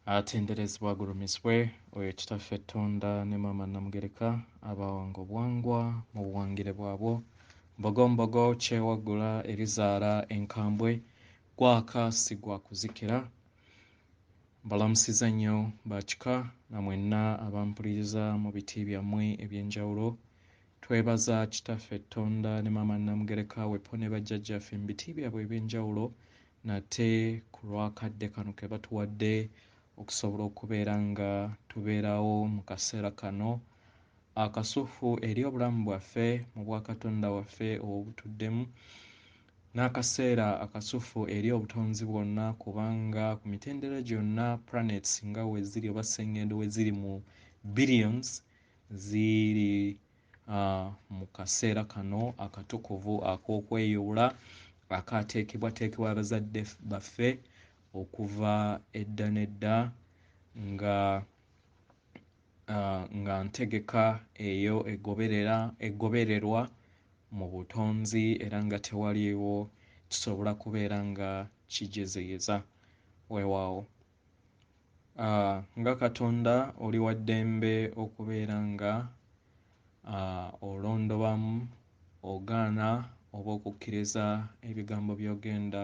atenderezebwa agulumiswe oyo kitaffe Tonda ne Maama Namugereka abawanga obwangwa mu buwangire bwabwo mbogombogo kyewagula erizaala enkambwe gwaka si gwa kuzikira. Mbalamusiza nnyo bakika na mwenna abampuliriza mu biti byammwe eby'enjawulo. Twebaza kitaffe Tonda ne Maama Namugereka wepo ne bajjajjaffe mu biti byabwe eby'enjawulo nate ku lwakadde kano ke batuwadde okusobola okubeera nga tubeerawo mu kaseera kano akasufu eri obulamu bwaffe mu bwakatonda waffe obutuddemu n'akaseera akasufu eri obutonzi bwonna kubanga ku mitendera gyonna planets nga weziri oba sengendo weziri mu billions ziri mu kaseera kano akatukuvu ak'okweyawula akateekebwateekebwa abazadde baffe okuva edda n'edda nga ntegeka eyo egobererwa mu butonzi era nga tewaliiwo kisobola kubeera nga kijezeyeza weewaawo. Nga Katonda oli wa ddembe okubeera nga olondobamu ogaana oba okukkiriza ebigambo by'ogenda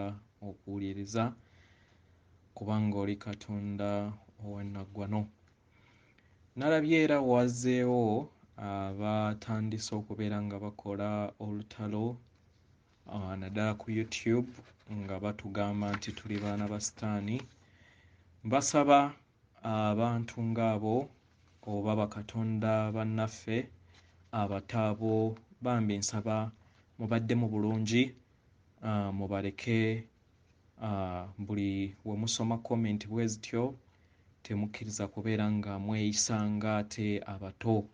okuwuliriza kubanga oli Katonda ow'ennaggwano. Nalabye era wazzeewo abatandise okubeera nga bakola olutalo naddala ku YouTube nga batugamba nti tuli baana ba Sitaani. Mbasaba abantu ng'abo oba bakatonda bannaffe abataabo bambi nsaba mubaddemu bulungi mubaleke buli we musoma comment bwe zityo temukkiriza kubeera nga mweyisanga ate abato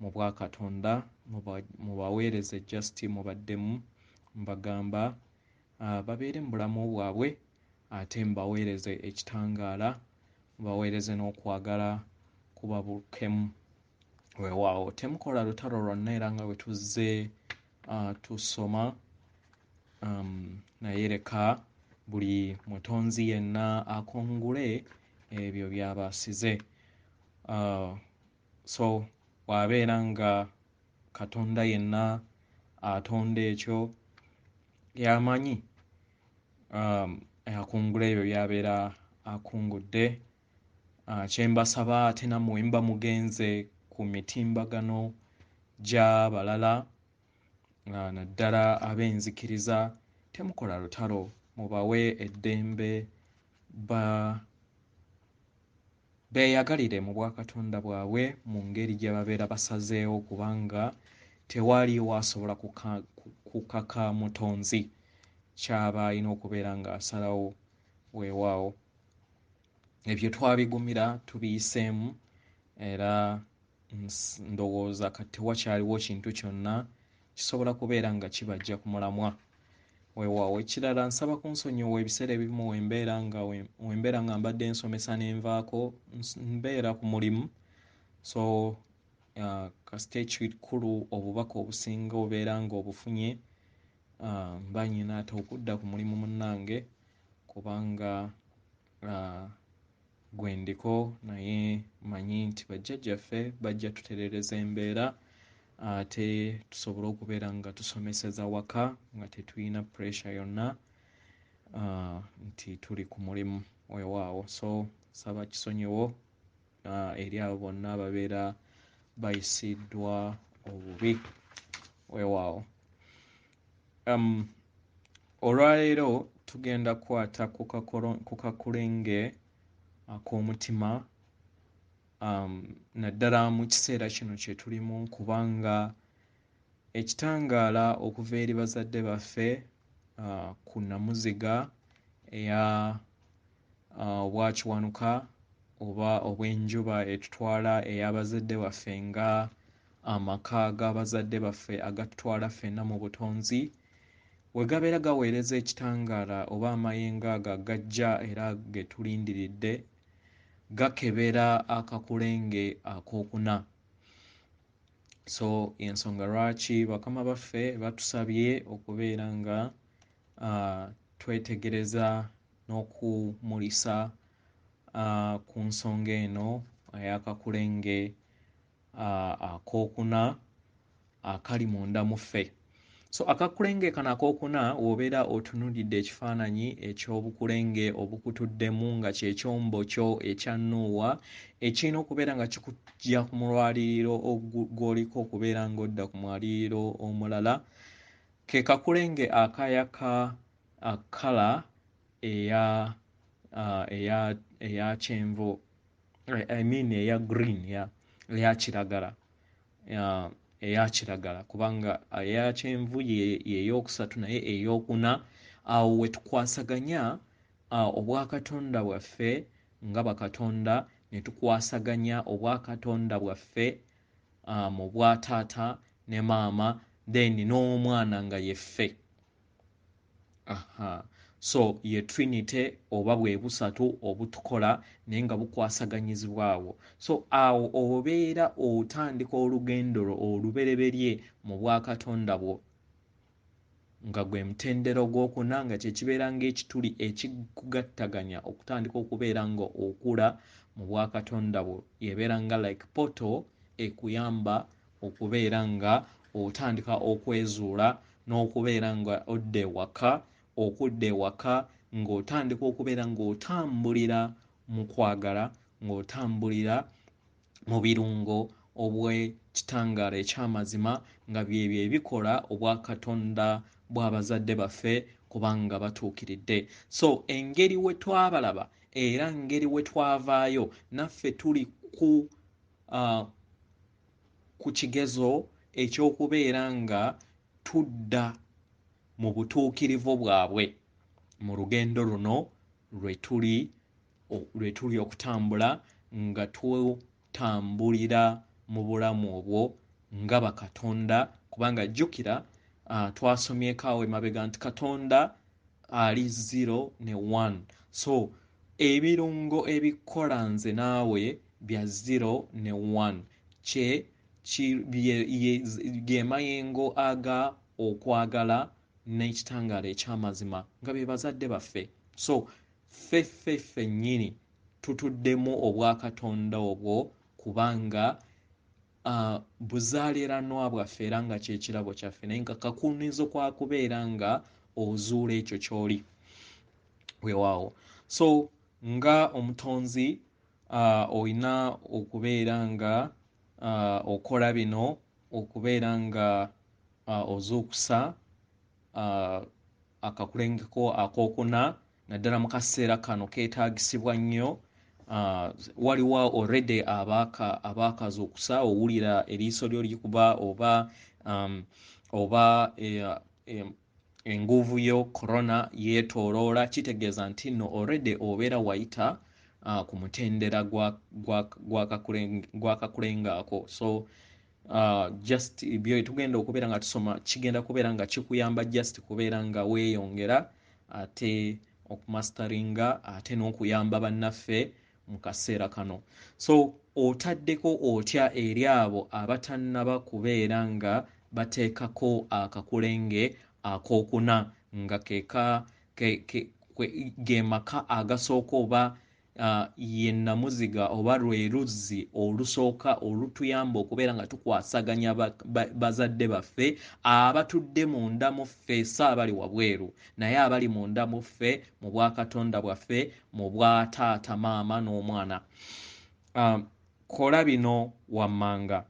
mu bwakatonda mubaweereze just mubaddemu mbagamba babeere mu bulamu bwabwe ate mubaweereze ekitangaala mubaweereze n'okwagala kuba bukemu weewaawo. Temukola lutalo lwonna era nga bwe tuzze tusoma naye leka buli mutonzi yenna akungule ebyo by'abaasize. So bw'abeera nga Katonda yenna atonda ekyo y'amanyi akungula ebyo by'abeera akungudde. Kye mbasaba ate nammwe mba mugenze ku mitimbagano gy'abalala naddala ab'enzikiriza temukola lutalo mubawe eddembe beeyagalire mu bwakatonda bwabwe mu ngeri gye babeera basazeewo kubanga tewaliiwo asobola kukaka mutonzi kyaba alina okubeera ng'asalawo weewaawo. Ebyo twabigumira tubiyiseemu era ndowooza kati tewakyaliwo kintu kyonna kisobola kubeera nga kibajja ku mulamwa weewaawo. Ekirala nsaba kunsonyiwa ebiseera ebimu wembeera nga mbadde nsomesa n'envaako mbeera ku mulimu so kasita ekikulu obubaka obusinga obeera nga obufunye mba nnyina ate okudda ku mulimu munnange kubanga gwe ndiko naye manyi nti bajjajjaffe bajja tutereereza embeera ate tusobole okubeera nga tusomeseza waka nga tetulina pressure yonna nti tuli ku mulimu weewaawo. So saba kisonyiwo eri abo bonna ababeera bayisiddwa obubi weewaawo. Olwaleero tugenda kukwata ku kakulenge ak'omutima naddala mu kiseera kino kye tulimu kubanga ekitangaala okuva eri bazadde baffe ku nnamuziga eya obwakiwanuka oba obw'enjuba etutwala ey'abazadde baffe nga amaka g'abazadde baffe agatutwala ffenna mu butonzi we gabeera gaweereza ekitangaala oba amayengo ago agajja era ge tulindiridde gakebera akakulenge ak'okuna. So ensonga lwaki bakama baffe batusabye okubeera nga twetegereza n'okumulisa ku nsonga eno Yakakulenge akookuna akali munda mu ffe. So akakulenge kano akookuna w'obeera otunuulidde ekifaananyi eky'obukulenge obukutuddemu nga kye kyombo kyo ekya Nuuwa ekirina okubeera nga kikuggya ku mulwaliriro gw'oliko okubeera ng'odda ku mwaliriro omulala. Ke kakulenge akayaka kkala eya kyenvu eya green eya kiragala eya kiragala kubanga eya kyenvu y'eyookusatu naye eyookuna awo we tukwasaganya obwakatonda bwaffe nga bakatonda ne tukwasaganya obwakatonda bwaffe mu bwa taata ne maama then n'omwana nga ye ffe. So ye Trinity oba bwe busatu obutukola naye nga bukwasaganyizibwa awo. So awo obeera otandika olugendo olubereberye mu bwakatonda bwo nga gwe mutendera ogwokuna nga kye kibeera ng'ekituli ekikugattaganya okutandika okubeera nga okula mu bwakatonda bwo. Yebeera nga like portal ekuyamba okubeera nga otandika okwezuula n'okubeera nga odda ewaka okudda ewaka ng'otandika okubeera ng'otambulira mu kwagala ng'otambulira mu birungo obw'ekitangaala eky'amazima nga byebyo ebikola obwakatonda bw'abazadde baffe kubanga batuukiridde. So engeri we twabalaba era ngeri we twavaayo naffe tuli ku kigezo eky'okubeera nga tudda mu butuukirivu bwabwe mu lugendo luno lwe tuli okutambula nga tutambulira mu bulamu obwo nga bakatonda kubanga jjukira twasomyeko awo emabega nti katonda ali 0 ne 1. So ebirungo ebikola nze naawe bya 0 ne 1 ge mayengo aga okwagala n'ekitangaala eky'amazima nga be bazadde baffe. So ffe nnyini tutuddemu obwakatonda obwo kubanga buzaaliranwa bwaffe era nga kye kirabo kyaffe naye nga kakuunizo kwa kubeera nga ozuula ekyo ky'oli weewaawo. So nga omutonzi olina okubeera nga okola bino okubeera nga ozuukusa akakulengeko akookuna naddala mu kaseera kano keetaagisibwa nnyo. Waliwo already abaakazuukusa owulira eriiso lyo likuba oba enguuvu yo corona yeetooloola kitegeeza nti nno already obeera wayita ku mutendera gw'akakulenge ako. So just byo tugenda okubeera nga tusoma kigenda kubeera nga kikuyamba just kubeera nga weeyongera ate okumasteringa ate n'okuyamba bannaffe mu kaseera kano. So otaddeko otya eri abo abatannaba kubeera nga bateekako akakulenge akookuna nga ge maka agasooka oba ye nnamuziga oba lwe luzzi olusooka olutuyamba okubeera nga tukwasaganya bazadde baffe abatudde munda mu ffe so abali wabweru naye abali munda mu ffe mu bwakatonda bwaffe mu bwa taata maama n'omwana. Kola bino wammanga.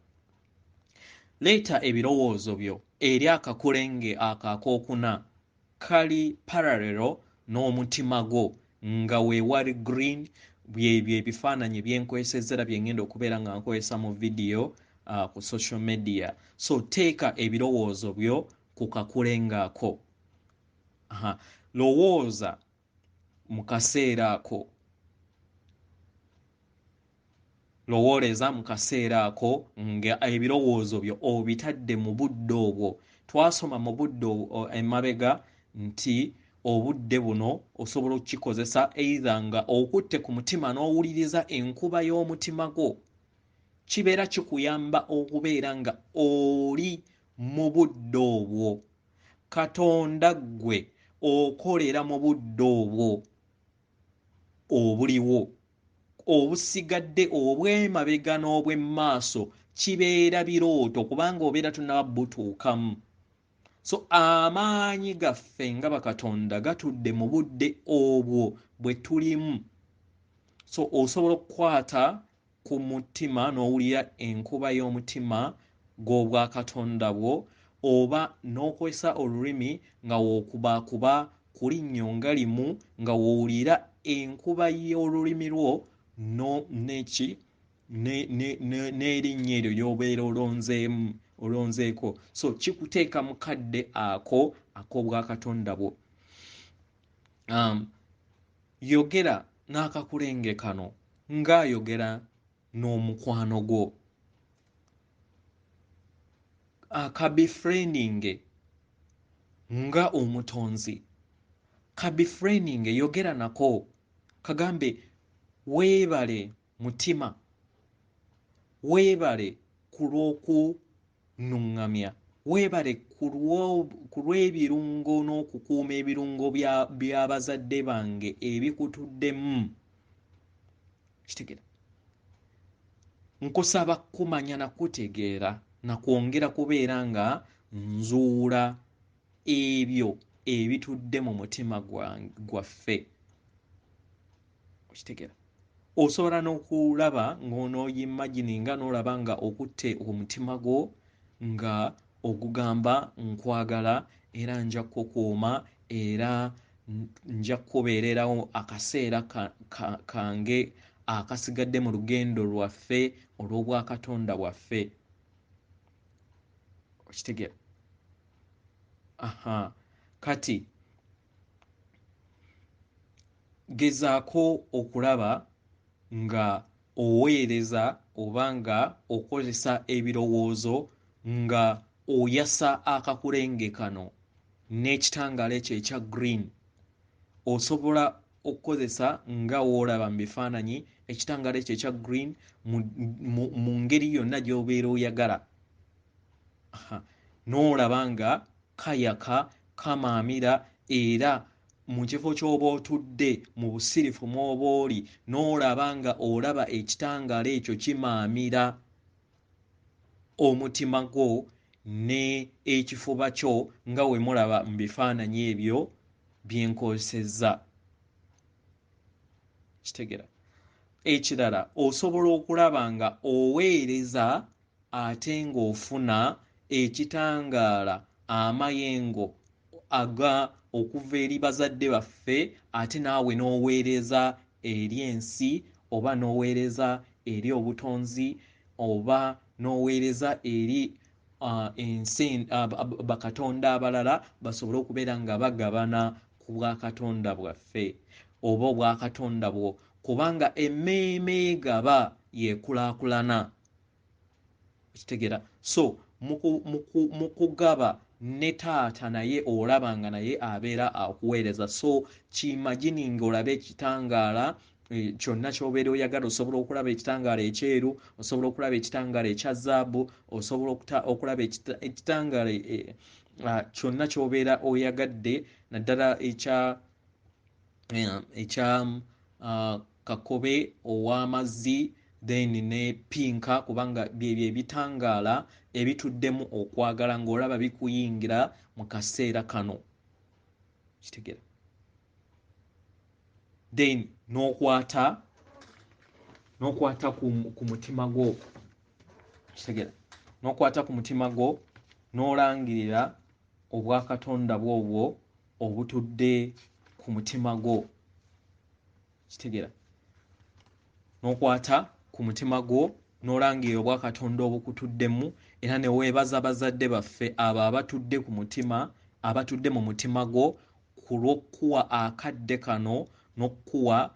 Leeta ebirowoozo byo eri akakulenge akakookuna kali paralelo n'omutima gwo nga weewali green byebyo ebifaananyi byenkwesezera bye ngenda okubeera nga nkozesa mu vidiyo ku social media. So teeka ebirowoozo byo ku kakulenge ako. Lowooza mu kaseera ako. Lowooleza mu kaseera ako nga ebirowoozo byo obitadde mu budde obwo. Twasoma mu budde emabega nti obudde buno osobola okukikozesa either nga okutte ku mutima n'owuliriza enkuba y'omutima gwo. Kibeera kikuyamba okubeera nga oli mu budde obwo. Katonda ggwe okolera mu budde obwo obuliwo obusigadde obw'emabega n'obw'emmaaso kibeera birooto kubanga obeera tunnaba butuukamu. So amaanyi gaffe nga bakatonda gatudde mu budde obwo bwe tulimu. So osobola okukwata ku mutima n'owulira enkuba y'omutima gw'obwakatonda bwo, oba n'okozesa olulimi nga wookubaakuba ku linnyo nga limu nga woowulira enkuba y'olulimi lwo n'erinnya eryo ly'obeera olonzeeko. So kikuteeka mu kadde ako ak'obwakatonda bwo. Yogera n'akakulenge kano ng'ayogera n'omukwano gwo. Kabifreninge nga omutonzi. Kabifreninge yogera nako kagambe weebale mutima, weebale ku lw'okunuŋŋamya, weebale ku lw'ebirungo n'okukuuma ebirungo by'abazadde bange ebikutuddemu. Kitegera, nkusaba kumanya nakutegeera nakwongera kubeera nga nzuula ebyo ebitudde mu mutima gwaffe. Kitegera, osobola n'okulaba ng'onooyimagininga n'olaba nga okutte omutima gwo nga ogugamba nkwagala era nja kukukuuma era nja kukubeererawo akaseera kange akasigadde mu lugendo lwaffe olw'obwakatonda bwaffe. Okitegera? Kati gezaako okulaba nga oweereza oba nga okozesa ebirowoozo nga oyasa akakulenge kano n'ekitangaala ekyo ekya green. Osobola okukozesa nga woolaba mu bifaananyi ekitangaala ekyo ekya green mu ngeri yonna gy'obeera oyagala. N'olaba nga kayaka kamaamira era mu kifo ky'oba otudde mu busirifu mw'oba oli n'olaba nga olaba ekitangaala ekyo kimaamira omutima gwo ne ekifuba kyo nga we mulaba mu bifaananyi ebyo bye nkozesezza. Kitegera? Ekirala osobola okulaba nga oweereza ate ng'ofuna ekitangaala amayengo okuva eri bazadde baffe ate naawe n'oweereza eri ensi oba n'oweereza eri obutonzi oba n'oweereza eri ensi bakatonda abalala basobole okubeera nga bagabana ku bwakatonda bwaffe oba obwakatonda bwo, kubanga emmeeme egaba yeekulaakulana. Kitegera? So mu kugaba ne taata naye olaba nga naye abeera akuweereza. So kimagininga olabe ekitangaala kyonna ky'obeera oyagala. Osobola okulaba ekitangaala ekyeru, osobola okulaba ekitangaala ekya zaabu, osobola okulaba ekitangaala kyonna ky'obeera oyagadde, naddala ekya kakobe ow'amazzi then ne pinka, kubanga byebyo ebitangaala ebituddemu okwagala ng'olaba bikuyingira mu kaseera kano. Kitegera? Then n'okwata ku mutima gwo. Kitegera? N'okwata ku mutima gwo n'olangirira obwakatonda bwobwo obutudde ku mutima gwo. Kitegera? N'okwata ku mutima gwo n'olangirira obwakatonda obukutuddemu era ne weebaza bazadde baffe abo abatudde mu mutima gwo ku lw'okkuwa akadde kano n'okkuwa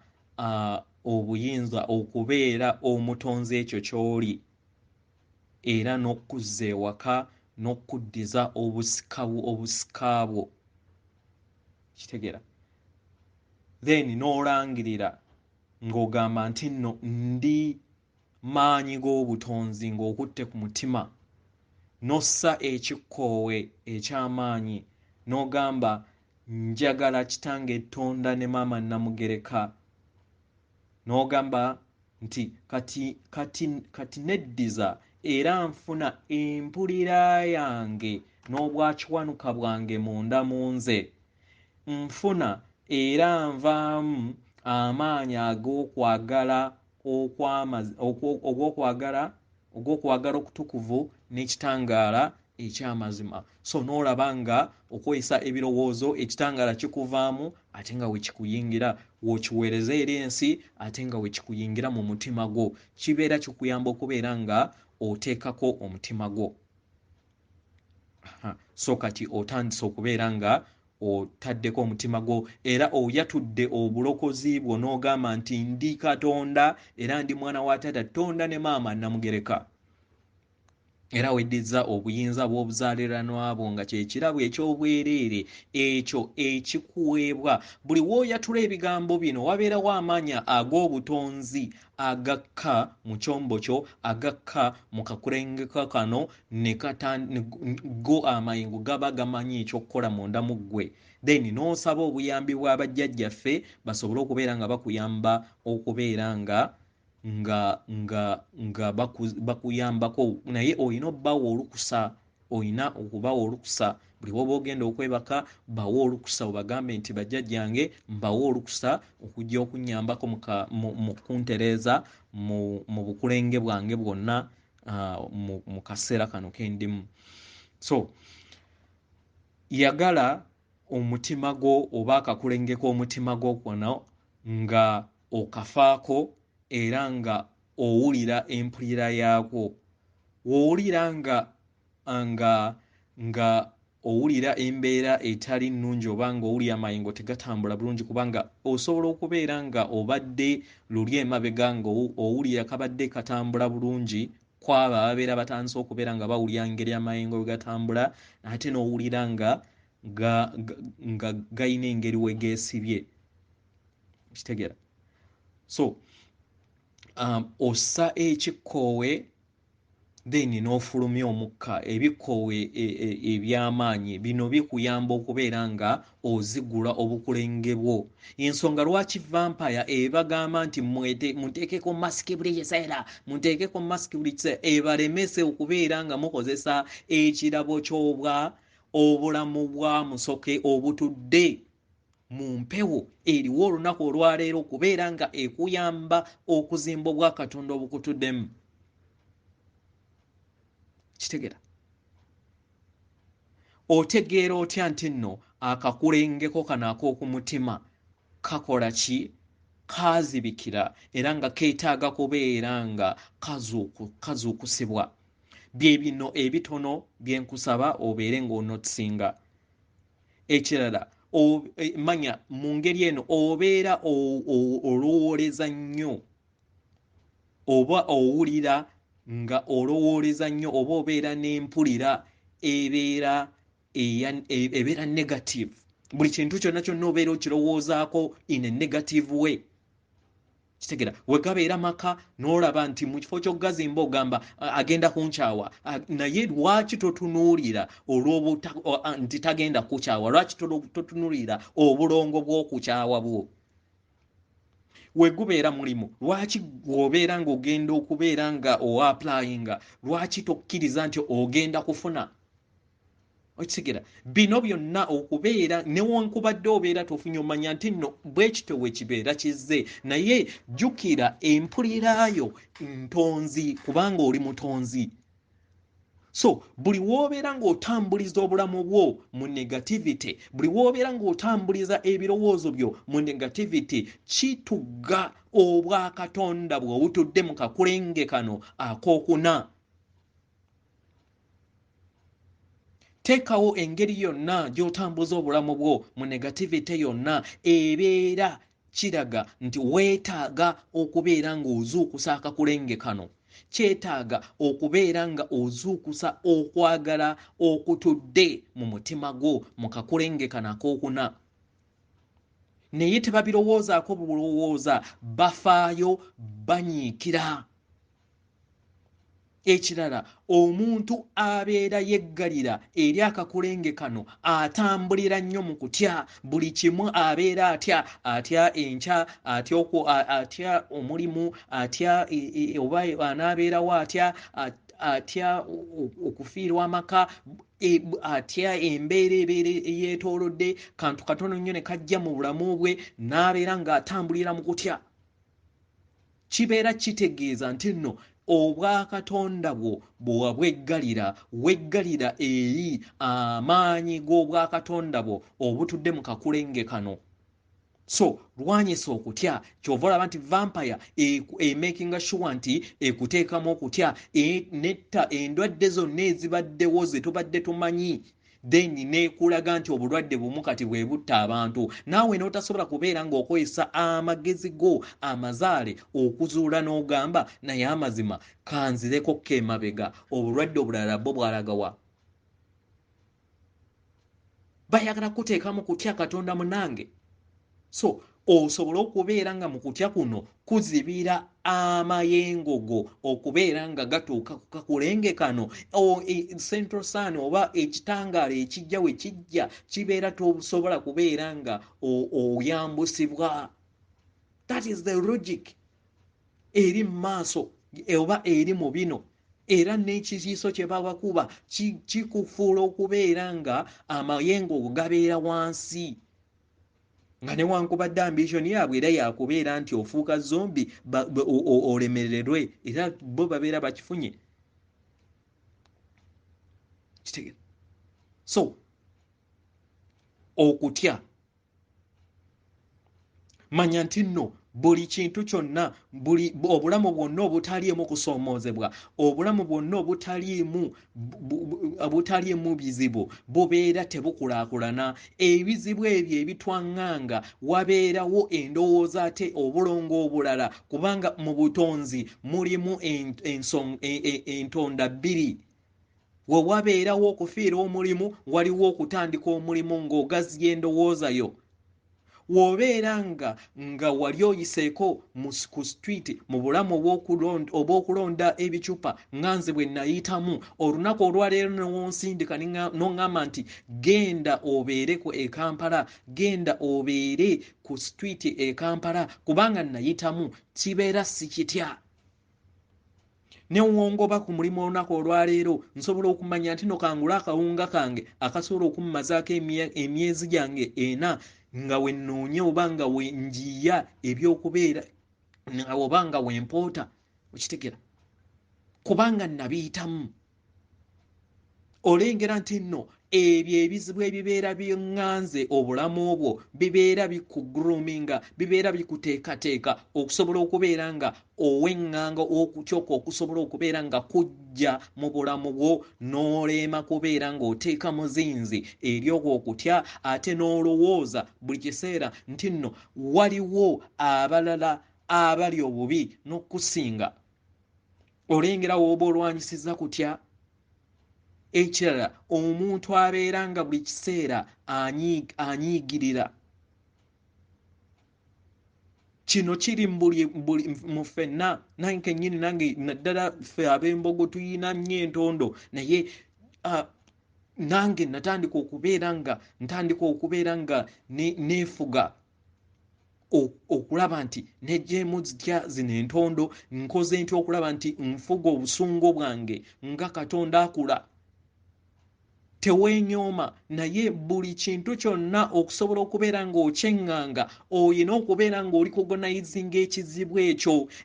obuyinza okubeera omutonzi ekyo ky'oli era n'okuzza ewaka n'okuddiza obusika bwo. Kitegera? Then n'olangirira ng'ogamba nti nno ndi maanyi g'obutonzi ng'okutte ku mutima, n'ossa ekikkoowe eky'amaanyi n'ogamba njagala kitange Tonda ne maama Namugereka, n'ogamba nti kati neddiza era nfuna empulira yange n'obwakiwanuka bwange munda mu nze, nfuna era nvaamu amaanyi ag'okwagala ogw'okwagala okutukuvu n'ekitangaala eky'amazima. So n'olaba nga okwesa ebirowoozo ekitangaala kikuvaamu ate nga wekikuyingira, w'okiweereza eri ensi ate nga wekikuyingira mu mutima gwo, kibeera kikuyamba okubeera nga oteekako omutima gwo. So kati otandise okubeera nga otaddeko omutima gwo era oyatudde obulokozi bwo n'ogamba nti ndi Katonda era ndi mwana wa Taata, Tonda ne maama Namugereka. Era weddiza obuyinza bw'obuzaaliranwa bwo nga kye kirabo eky'obwereere ekyo ekikuweebwa. Buli w'oyatula ebigambo bino wabeerawo amaanyi ag'obutonzi agakka mu kyombo kyo, agakka mu kakulenge kano go amayingo gaba gamanyi ekyokukola munda mu ggwe. Then n'osaba obuyambi bwa bajjajjaffe basobole okubeera nga bakuyamba okubeera nga bakuyambako, naye olina obbawa olukusa, olina okubawa olukusa. Buli woba ogenda okwebaka bawa olukusa, obagambe nti bajjajjange mbawa olukusa okujja okunyambako mu kuntereeza mu bukulenge bwange bwonna mu kaseera kano kendimu. So yagala omutima gwo oba akakulenge k'omutima gwo kono nga okafaako era nga owulira empulira yaakwo. W'owulira nga owulira embeera etali nnungi oba nga owulira amayingo tegatambula bulungi, kubanga osobola okubeera nga obadde luli emabega nga owulira kabadde katambula bulungi, kwabo ababeera batandise okubeera nga bawulira engeri amayingo bwe gatambula, ate n'owulira nga gayina engeri we geesibye. Kitegeera? So ossa ekikkoowe then n'ofulumya omukka. Ebikkoowe eby'amaanyi bino bikuyamba okubeera nga ozigula obukulenge bwo. Ensonga lwaki vampire ebagamba nti muteekeko masiki buli kiseera, muteekeko masiki buli kiseera, ebalemese okubeera nga mukozesa ekirabo obulamu bwa musoke obutudde mu mpewo eriwo olunaku olwaleero okubeera nga ekuyamba okuzimba obwa Katonda obukutuddemu. Kitegeera? Otegeera otya nti nno akakulengeko kano ak'okumutima kakola ki? Kaazibikira era nga keetaaga kubeera nga kazuukusibwa. Bye bino ebitono bye nkusaba obeere ng'onotisinga. Ekirala manya mu ngeri eno obeera olowooleza nnyo oba owulira nga olowooleza nnyo oba obeera n'empulira ebeera negative. Buli kintu kyonna kyonna obeera okirowoozaako in a negative way. Kitegeera? Wegabeera maka n'olaba nti mu kifo ky'ogazimba ogamba agenda kunkyawa, naye lwaki totunuulira nti tagenda kukyawa? Lwaki totunuulira obulongo bw'okukyawa bwo? Wegubeera mulimu, lwaki obeera ng'ogenda okubeera nga applyinga, lwaki tokkiriza nti ogenda kufuna? Okitegeera? Bino byonna okubeera newankubadde obeera tofunye omanya nti nno bwe kityo we kibeera kizze, naye jjukira empuliraayo ntonzi kubanga oli mutonzi. So buli w'obeera ng'otambuliza obulamu bwo mu negativity, buli w'obeera ng'otambuliza ebirowoozo byo mu negativity, kitugga obwa Katonda bw'obutudde mu kakulenge kano ak'okuna. Teekawo engeri yonna gy'otambuza obulamu bwo mu negativity yonna, ebeera kiraga nti weetaaga okubeera ng'ozuukusa akakulenge kano. Kyetaaga okubeera nga ozuukusa okwagala okutudde mu mutima gwo mu kakulenge kano ak'okuna. Naye tebabirowoozaako bulowooza, bafaayo banyiikira. Ekirala omuntu abeera yeggalira eri akakulenge kano atambulira nnyo mu kutya buli kimu abeera atya enkya atya omulimu atya oba anaabeerawo atya okufiirwa amaka atya embeera eyeetoolodde kantu katono nnyo ne kajja mu bulamu bwe n'abeera ng'atambulira mu kutya kibeera kitegeeza nti nno obwakatonda bwo bwewabweggalira weggalira eri amaanyi g'obwakatonda bwo obutudde mu kakulenge kano so lwanyisa okutya kyova olaba nti vampire making sure nti ekuteekamu okutya netta endwadde zonna ezibaddewo ze tubadde tumanyi then nekulaga nti obulwadde bumu kati bwe butta abantu naawe n'otasobola kubeera ng'okozesa amagezi go amazaale okuzuula n'ogamba naye amazima kanzireko kemabega obulwadde obulala bwo bwalagawa bayagala kuteekamu kutya katonda munange so osobola okubeera nga mu kutya kuno kuzibira amayengogo okubeera nga gatuuka ku kakulenge kano central sun oba ekitangaala ekijja we kijja kibeera tosobola kubeera nga oyambusibwa that is the logic eri mu maaso oba eri mu bino era n'ekiziiso kye babakuba kikufuula okubeera nga amayengogo gabeera wansi nga newankubadde ambition yaabwe era yakubeera nti ofuuka zombi olemererwe era bo babeera bakifunye kitegera so okutya manya nti nno buli kintu kyonna obulamu bwonna obutaliimu kusoomoozebwa obulamu bwonna obutaliimu bizibu bubeera tebukulaakulana ebizibu ebyo ebitwaŋŋanga wabeerawo endowooza ate obulongo obulala kubanga mu butonzi mulimu entonda bbiri we wabeerawo okufiira omulimu waliwo okutandika omulimu ng'ogaziya endowoozayo wobeera nga wali oyiseeko ku street mu bulamu obw'okulonda ebicupa nganze bwe nayitamu olunaku olwaleero newonsindika noŋŋamba nti genda obeere e Kampala genda obeere ku street e Kampala kubanga nayitamu kibeera si kitya newongoba ku mulimu olunaku olwaleero nsobola okumanya nti no kangula akawunga kange akasobola okummazaako emyezi gyange 4 nga we nnoonya oba nga we njiya ebyokubeera oba nga we mpoota okitegera kubanga nabiyitamu olengera nti nno ebyo ebizibu ebibeera byeŋŋanze obulamu obwo bibeera bikugroominga bibeera bikuteekateeka okusobola okubeera nga oweŋŋanga okutyoka okusobola okubeera nga kujja mu bulamu bwo n'oleema kubeera ng'oteeka muzinzi eri ogwo okutya ate n'olowooza buli kiseera nti nno waliwo abalala abali obubi n'okusinga olengera wooba olwanyisiza kutya ekirala omuntu abeera nga buli kiseera anyiigirira kino kiri mu ffenna nange kennyini nange naddala ffe ab'embogo tuyina nnyo entondo naye nange natandika okubeera nga neefuga okulaba nti nejjeemu zitya zino entondo nkoze nti okulaba nti nfuga obusungu bwange nga Katonda akula teweenyooma naye buli kintu kyonna okusobola okubeera ng'okyeŋŋanga oyina okubeera ng'oli organizinga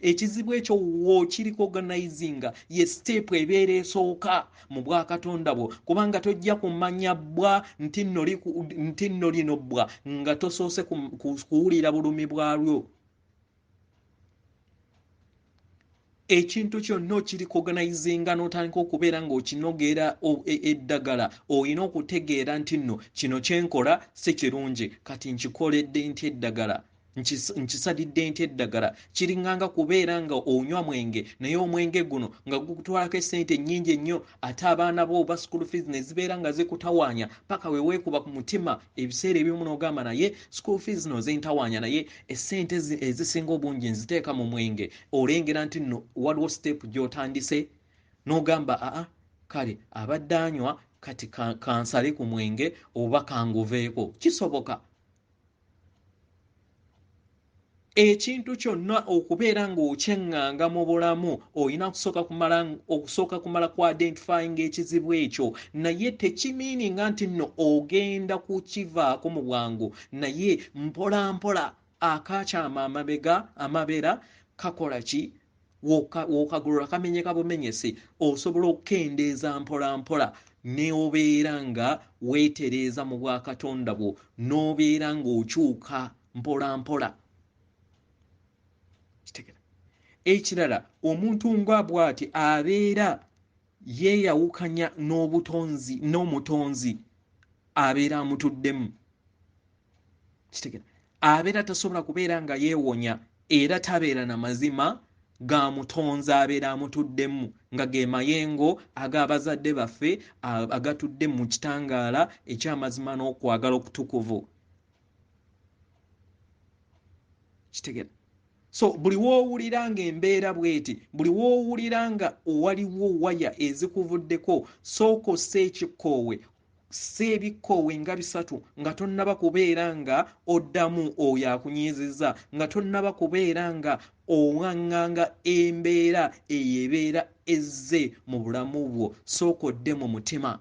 ekizibu ekyo wookiri organizinga ye siteepu ebeera esooka mu bwakatonda bwo kubanga tojja kumanya bbwa nti nno lino bbwa nga tosoose kuwulira bulumi bwalwo ekintu kyonna okiri organizinga n'otandika okubeera ng'okinogeera eddagala olina okutegeera nti nno kino kyenkola si kirungi kati nkikoledde ntya eddagala nkisalidde ntya eddagala kiringanga kubeera nga onywa mwenge naye omwenge guno nga gukutwalako essente nnyingi ennyo ate abaana bo oba school fees ne zibeera nga zikutawaanya paka we weekuba ku mutima ebiseera ebimu n'ogamba naye school fees no zentawaanya naye essente ezisinga obungi nziteeka mu mwenge olengera nti nno waliwo step gy'otandise n'ogamba kale abadde anywa kati kansale ku mwenge oba kanguveeko. Kisoboka. Ekintu kyonna okubeera ng'okyeŋŋanga mu bulamu olina okusooka kumala ku identifying ekizibu ekyo, naye tekimiininga nti nno ogenda kukivaako mu bwangu, naye mpola mpola akakyama amabera kakola ki? Wokagolola kamenyeka bumenyesi, osobola okukendeeza mpola mpola n'obeera nga weetereeza mu bwakatonda bwo, n'obeera ng'okyuka mpola mpola. Ekirala, omuntu nga bw'ati abeera yeeyawukanya n'omutonzi abeera amutuddemu. Abeera tasobola kubeera nga yeewonya era tabeera na mazima ga mutonzi abeera amutuddemu, nga ge mayengo ag'abazadde baffe agatudde mu kitangaala eky'amazima n'okwagala okutukuvu. Kitegera. So buli woowulira ng'embeera bw'eti, buli woowulira nga waliwo waya ezikuvuddeko, sooka ossa ekikoowe, ebikoowe nga 3 nga tonnaba kubeera nga oddamu oyo akunyiizizza, nga tonnaba kubeera nga owaŋŋanga embeera eyo ebeera ezze mu bulamu bwo, sooka odde mu mutima.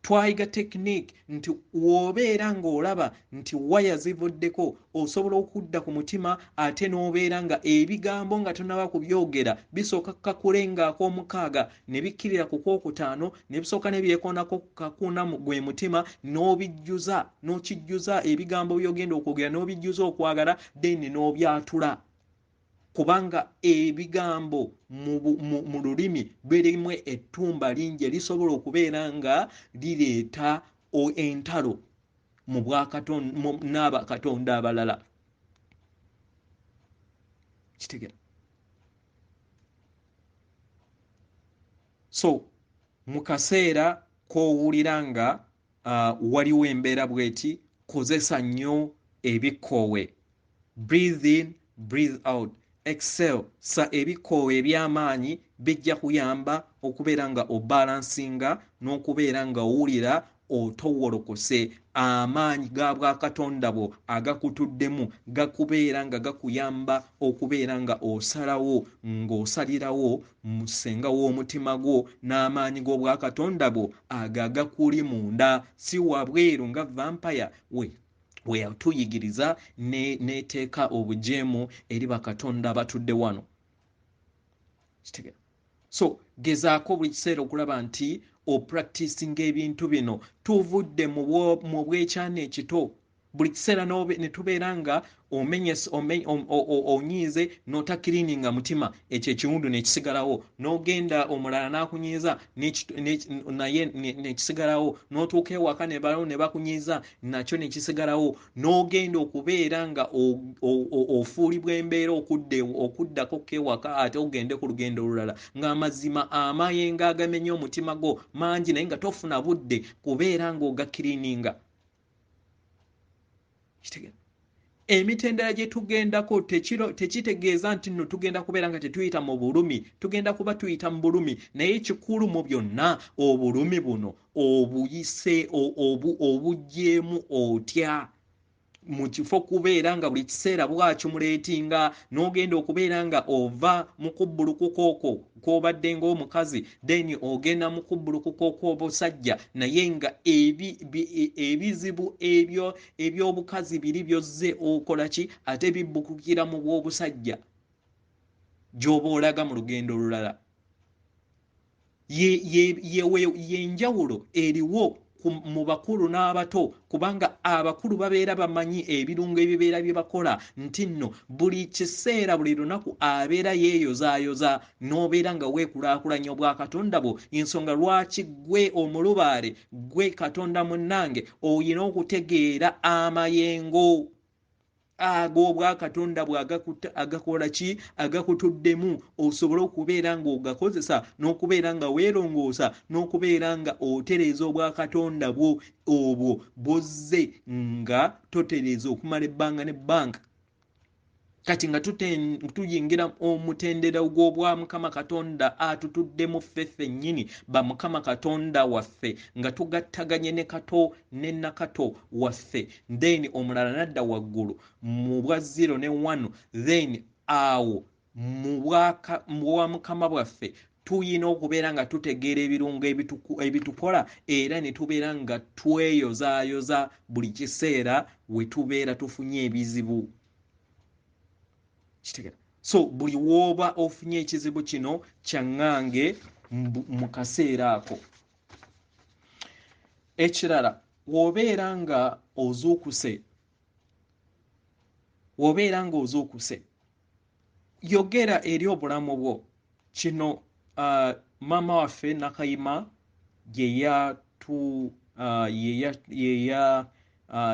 Twayiga tekiniki nti w'obeera ng'olaba nti waya zivuddeko, osobola okudda ku mutima ate n'obeera nga ebigambo nga tonnaba kubyogera bisooka kakulengaako 6 ne bikkirira ku 5 ne bisooka ne byekoonako kakuna gwe mutima, n'okijjuza ebigambo by'ogenda okwogera n'obijjuza okwagala, then n'obyatula. Kubanga ebigambo mu lulimi birimu ettumba lingi erisobola okubeera nga lireeta entalo mu bwakatonda n'abakatonda abalala. Kitegera. So mu kaseera k'owulira nga waliwo embeera bw'eti, kozesa nnyo ebikoowe. Breathe in, breathe out. Excel sa ebikoowe eby'amaanyi bijja kuyamba okubeera nga obalansinga n'okubeera nga owulira otowolokose. Amaanyi ga bwakatonda bwo agakutuddemu gakubeera nga gakuyamba okubeera nga osalawo, ng'osalirawo mu ssenga w'omutima gwo n'amaanyi g'obwakatonda bwo agakuli munda, si wabweru nga vampire we yatuyigiriza n'eteeka obujeemu eri bakatonda abatudde wano. So gezaako buli kiseera okulaba nti opracticinga ebintu bino. Tuvudde mu bwekyana ekito. Buli kiseera ne tubeera nga onyiize n'otakiriininga mutima, ekyo ekiwundu nekisigalawo, n'ogenda omulala n'akunyiiza naye nekisigalawo, n'otuuka ewaka ne bakunyiiza nakyo nekisigalawo, n'ogenda okubeera nga ofuulibwa embeera okuddako k'ewaka ate ogende ku lugendo olulala, ng'amazima amayengo agamenya omutima gwo mangi naye nga tofuna budde kubeera ng'ogakiriininga. Emitendera gye tugendako tekitegeeza nti nno tugenda kubeera nga tetuyita mu bulumi, tugenda kuba tuyita mu bulumi, naye kikulu mu byonna obulumi buno obuyise obugyeemu otya, mu kifo kubeera nga buli kiseera bwakimulatinga, n'ogenda okubeera nga ova mu kubbulukuko okwo kw'obadde ng'omukazi, then ogenda mu kubbulukuko okw'obusajja, naye nga ebizibu eby'obukazi biri byozze okola ki ate bibbukukira mu bw'obusajja gy'oba olaga mu lugendo olulala. Yenjawulo eriwo mu bakulu n'abato, kubanga abakulu babeera bamanyi ebirungo ebibeera bye bakola, nti nno buli kiseera buli lunaku abeera yeeyozaayoza, n'obeera nga weekulaakulanya obwakatonda bwo. Ensonga lwaki gwe omulubaale, gwe katonda munnange, oyina okutegeera amayengo ag'obwakatonda bwe agakola ki agakutuddemu, osobole okubeera ng'ogakozesa n'okubeera nga weerongoosa n'okubeera nga otereeza obwakatonda bwo obwo bozze nga totereeza okumala ebbanga n'ebbanga. kati nga tuyingira omutendera gw'obwa Mukama Katonda atutudde mu ffeffe nnyini ba Mukama Katonda waffe nga tugattaganye ne kato ne nakato waffe, then omulala nadda waggulu mu bwa 0 ne 1, then awo mu bwa Mukama bwaffe tuyina okubeera nga tutegeera ebirungo ebitukola era ne tubeera nga tweyozaayoza buli kiseera we tubeera tufunye ebizibu. Kitegera. So buli wooba ofunye ekizibu kino kyangange mu kaseera ako. Ekirala, wobeera nga ozuukuse yogera eri obulamu bwo. Kino maama waffe Nakayima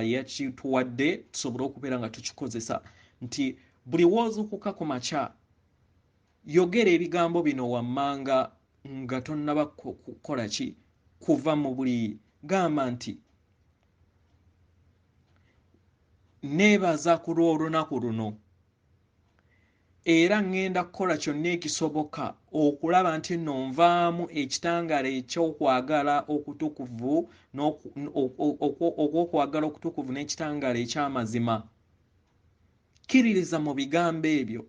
yakituwadde tusobole okubeera nga tukikozesa nti buli woozuukuka ku makya yogera ebigambo bino wammanga nga tonnaba kukola ki kuva mu buli gamba nti neebaza ku lw'olunaku luno era ngenda kukola kyonna ekisoboka okulaba nti nno nvaamu ekitangaala ekyokwagala okutukuvu okwokwagala okutukuvu n'ekitangaala eky'amazima. Kkiririza mu bigambo ebyo,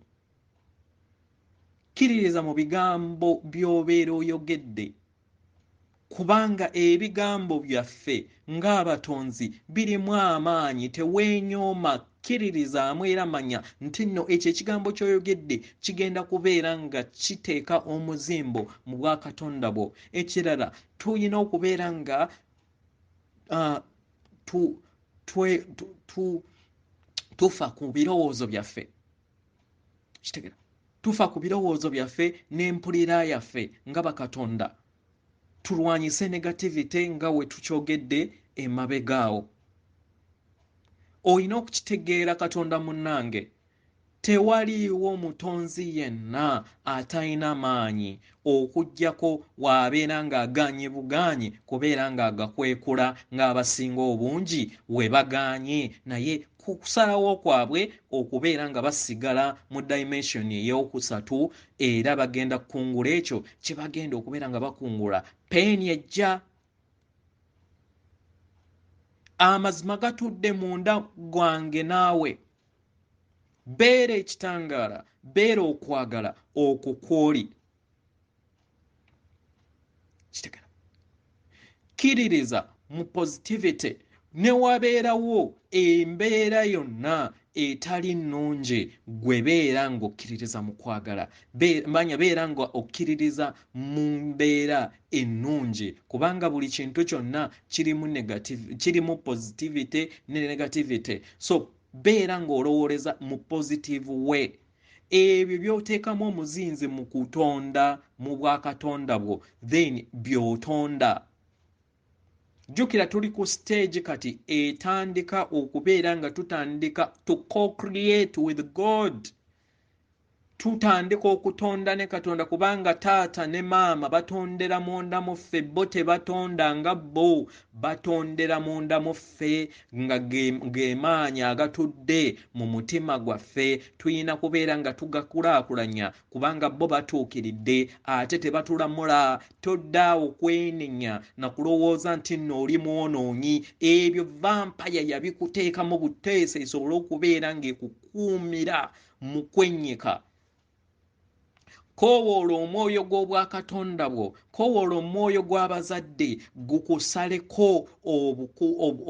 kkiririza mu bigambo by'obeera oyogedde, kubanga ebigambo byaffe ng'abatonzi birimu amaanyi. Teweenyooma, kkiririzaamu era manya nti nno ekyo ekigambo ky'oyogedde kigenda kubeera nga kiteeka omuzimbo mu bwa Katonda bwo. Ekirala, tuyina okubeera nga tufa ku birowoozo byaffe. Kitegera. Tufa ku birowoozo byaffe n'empulira yaffe nga bakatonda. Tulwanyise negativity nga we tukyogedde emabegaawo. Olina okukitegeera Katonda munnange, tewaliiwo mutonzi yenna atalina maanyi okuggyako wabeera ng'agaanye bugaanye kubeera ng'agakwekula ng'abasinga obungi we bagaanye naye kusalawo kwabwe okubeera nga basigala mu dimension ey'okusatu era bagenda kukungula ekyo kye bagenda okubeera nga bakungula. Peeni ejja, amazima gatudde munda gwange naawe. Beera ekitangaala, beera okwagala okwo kw'oli. Kitegera. Kkiririza mu positivity ne wabeerawo embeera yonna etali nnungi gwe beera ng'okkiririza mu kwagala. Manya beera nga okkiririza mu mbeera ennungi kubanga buli kintu kyonna kirimu positivity ne negativity. So beera ng'olowooleza mu positive way. Ebyo by'oteekamu omuzinzi mu kutonda mu bwakatonda bwo then by'otonda. Jjukira tuli ku stage kati etandika okubeera nga tutandika to co-create with God. Tutandika okutonda ne Katonda kubanga taata ne maama batondera munda mu ffe, bo tebatonda nga bo, batondera munda mu ffe nga g'emaanyi agatudde mu mutima gwaffe. Tuyina kubeera nga tugakulaakulanya kubanga bo batuukiridde ate tebatulamula. Toddaawo kwenenya na kulowooza nti nno oli mwonoonyi. Ebyo vampaya yabikuteeka mu buteesa esobole okubeera ng'ekukuumira mu kwennyika. Kowoola omwoyo gw'obwakatonda bwo, kowoola omwoyo gw'abazadde gukusaleko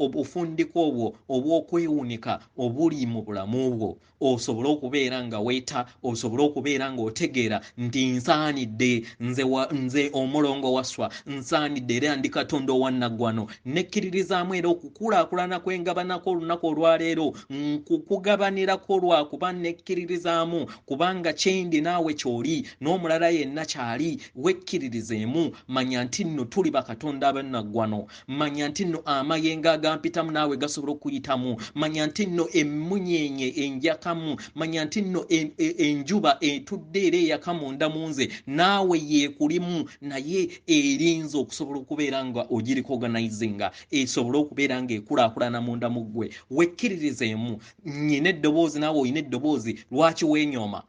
obufundiko obwo obw'okwewunika obuli mu bulamu bwo. Osobole okubeera nga weeta, osobole okubeera ng'otegeera nti nsaanidde, nze omulongo Wasswa, nsaanidde era ndi Katonda owannaggwano. Nekkiririzaamu era okukulaakulana kwengabanako olunaku olwaleero nkukugabanirako lwakuba nekkiririzaamu kubanga kyendi naawe ky'oli n'omulala yenna kyali wekkiririzeemu manya nti nno tuli bakatonda abannaggwano manya nti nno amayengo agampitamu naawe gasobola okuyitamu manya nti nno emmunyenye enjakamu manya nti nno enjuba etudde era eyaka munda mu nze naawe yeekulimu naye erinza okusobola okubeera nga ogiriko organizinga esobole okubeera nga ekulaakulana munda mu ggwe wekkiririzeemu nnyina eddoboozi naawe olina eddoboozi lwaki weenyooma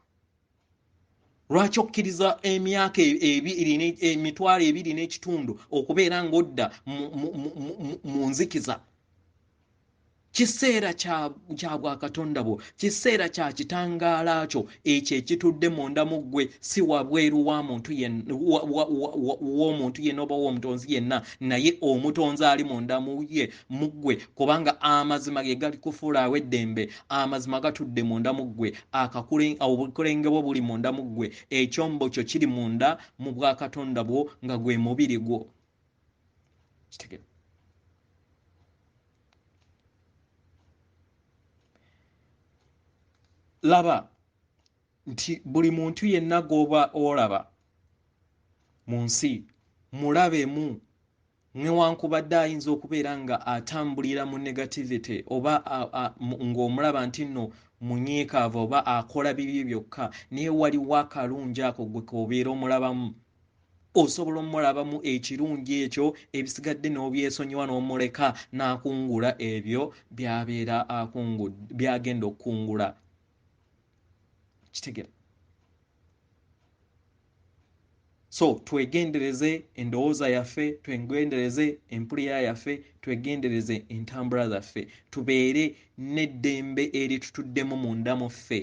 lwaki okkiriza emyaka emitwalo 2.5 okubeera ng'odda mu nzikiza kiseera kya bwakatonda bwo kiseera kya kitangaala kyo ekyo ekitudde munda mu ggwe si wabweru w'omuntu yenna oba w'omutonzi yenna naye omutonzi ali munda mu ggwe kubanga amazima ge gali kufuulaawo eddembe amazima gatudde munda mu ggwe obukulenge bwo buli munda mu ggwe ekyombo kyo kiri munda mu bwakatonda bwo nga gwe mubiri gwo kitegere laba nti buli muntu yenna goba olaba mu nsi mulabemu newankubadde ayinza okubeera nga atambulira mu negativity oba ng'omulaba nti nno munyiikaavu oba akola bibi byokka naye waliwo akalungi ako gwe k'obeera omulabamu osobola omulabamu ekirungi ekyo ebisigadde n'obyesonyiwa n'omuleka n'akungula ebyo byagenda okukungula kitegera so twegendereze endowooza yaffe twegendereze empulira yaffe twegendereze entambula zaffe tubeere n'eddembe eritutuddemu munda mu ffe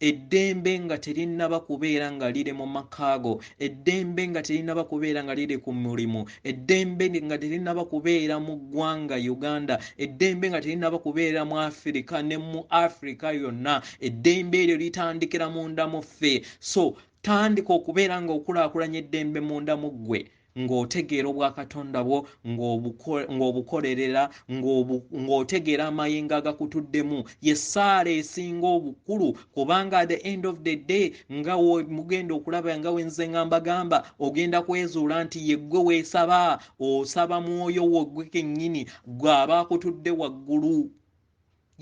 eddembe nga terinnaba kubeera nga liri mu makaago eddembe nga terinnaba kubeera nga liri ku mulimu eddembe nga terinnaba kubeera mu ggwanga Uganda eddembe nga terinnaba kubeera mu Afirika ne mu Afrika yonna eddembe eryo litandikira munda mu ffe so tandika okubeera nga okulaakulanya eddembe munda mu ggwe ng'otegeera obwakatonda bwo ng'obukolerera ng'otegeera amayengo agakutuddemu yessaala esinga obukulu kubanga at the end of the day nga mugenda okulaba nga wenze ngambagamba ogenda kwezuula nti yeggwe weesaba osaba mwoyo woggwe kennyini gw'aba akutudde waggulu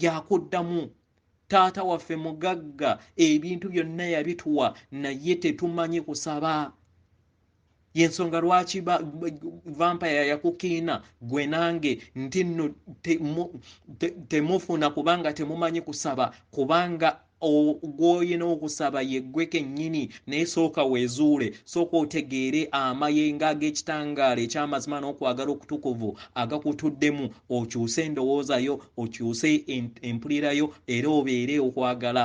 yakuddamu taata waffe mugagga ebintu byonna yabituwa naye tetumanyi kusaba yensonga lwaki vampire yakukiina gwe nange nti nno temufuna kubanga temumanyi kusaba kubanga gwoyina okusaba yeggwe kennyini naye sooka weezuule sooka otegeere amayengo ag'ekitangaala ekyamazima n'okwagala okutukuvu agakutuddemu okyuse endowoozayo okyuse empulirayo era obeere okwagala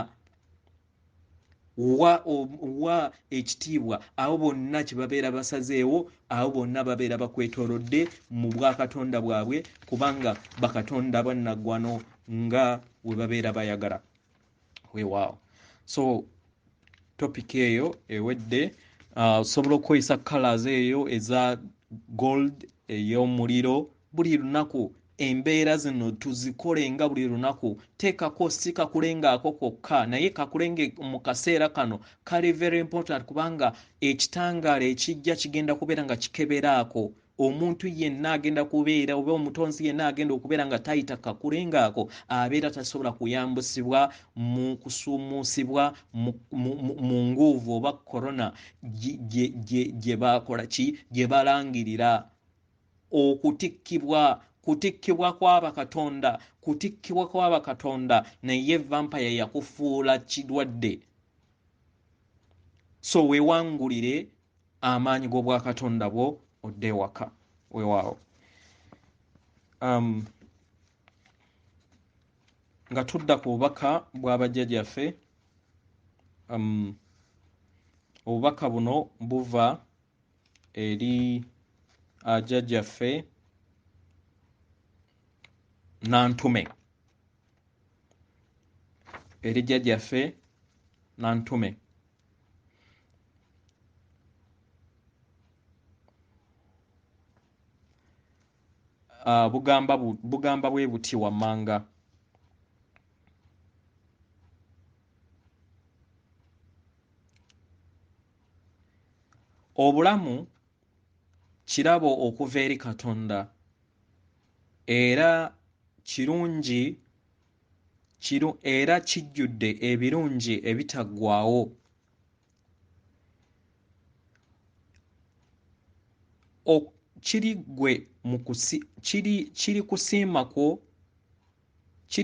wa ekitiibwa abo bonna kye babeera basazeewo abo bonna babeera bakwetoolodde mu bwakatonda bwabwe kubanga bakatonda bannaggwano nga we babeera bayagala weewaawo so topic eyo ewedde osobola okukozesa colors eyo eza gold ey'omuliro buli lunaku embeera zino tuzikole nga buli lunaku teekako si kakulenge ako kokka naye kakulenge mu kaseera kano kali very important kubanga ekitangaala ekijja kigenda kubeera nga kikeberaako omuntu yenna agenda kubeera oba omutonzi yenna agenda okubeera nga tayita kakulenge ako abeera tasobola kuyambusibwa mu kusuumusibwa mu nguuvu oba korona gye bakola ki gye balangirira kutikkibwa kw'abakatonda naye vampire yakufuula kirwadde so weewangulire amaanyi g'obwakatonda bwo odde ewaka weewaawo nga tudda ku bubaka bw'abajjajjaffe obubaka buno buva eri jjajjaffe nantume eri jjajjaffe nantume bugamba bwe buti wammanga Obulamu kirabo okuva eri Katonda era kirungi era kijjudde ebirungi ebitaggwaawo. Kiri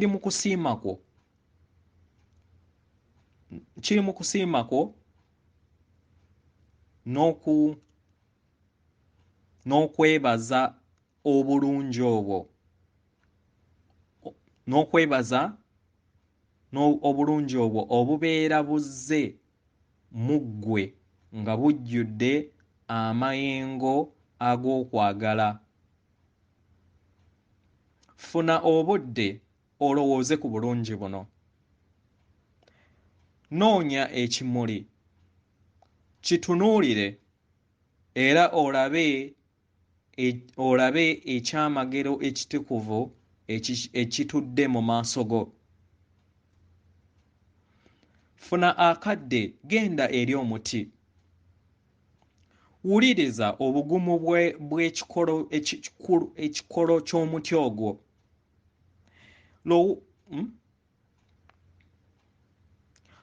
mu kusiima kwo n'okwebaza obulungi obwo, obulungi obwo obubeera buzze mu ggwe nga bujjudde amayengo ag'okwagala. Funa obudde olowooze ku bulungi buno. Noonya ekimuli, kitunuulire era olabe ekyamagero ekitukuvu ekitudde mu maaso go. Funa akadde, genda eri omuti. Wuliriza obugumu bw'ekikolo ky'omuti ogwo.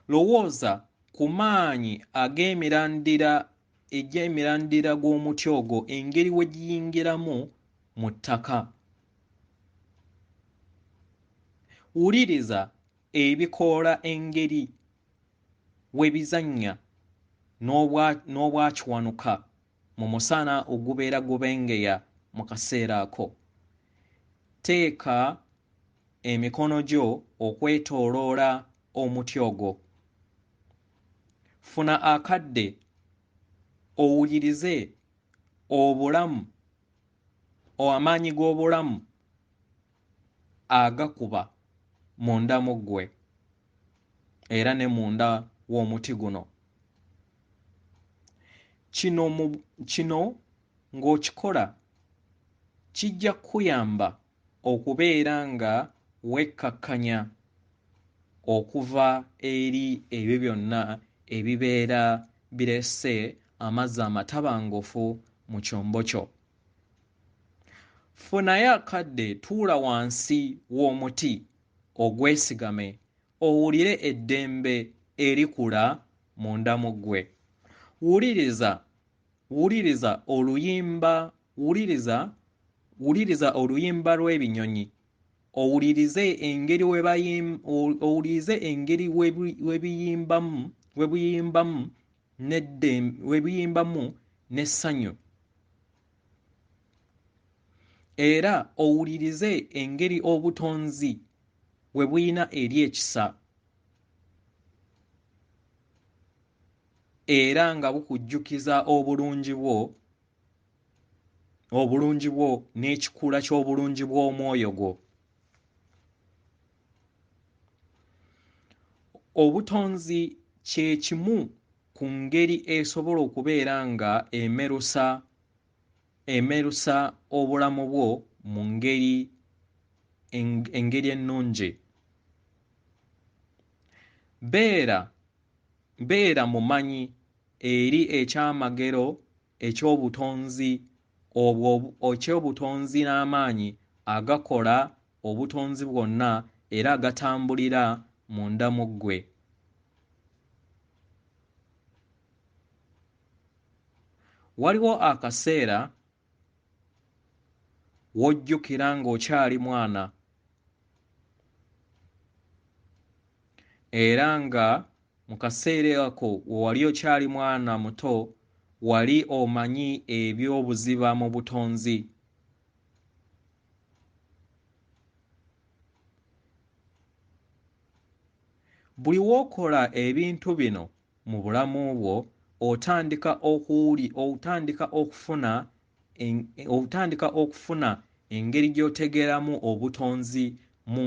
Lowooza ku maanyi egy'emirandira gw'omuti ogwo, engeri we giyingiramu mu ttaka. Wuliriza ebikoola engeri we bizannya n'obwakiwanuka mu musana ogubeera gubengeya mu kaseera ako. Teeka emikono gyo okwetooloola omuti ogwo. Funa akadde owulirize obulamu, amaanyi g'obulamu agakuba munda mu ggwe era ne munda w'omuti guno. Kino ng'okikola kijja kukuyamba okubeera nga wekkakkanya okuva eri ebyo byonna ebibeera birese amazzi amatabangufu mu kyombo kyo. Funayo akadde, tuula wansi w'omuti ogwesigame owulire eddembe erikula munda mu ggwe. Wuliriza oluyimba lw'ebinyonyi. Owulirize engeri we biyimbamu n'essanyu. Era owulirize engeri obutonzi we buyina eri ekisa. Era nga bukujjukiza obulungi bwo n'ekikula ky'obulungi bw'omwoyo gwo. Obutonzi kye kimu ku ngeri esobola okubeera nga emerusa obulamu bwo mu ngeri ennungi. Beera mumanyi eri ekyamagero eky'obutonzi n'amaanyi agakola obutonzi bwonna era agatambulira munda mu ggwe. Waliwo akaseera w'ojjukira ng'okyali mwana era nga mu kaseera ako we wali okyali mwana muto wali omanyi eby'obuziba mu butonzi. Buli w'okola ebintu bino mu bulamu bwo otandika okufuna engeri gy'otegeeramu obutonzi mu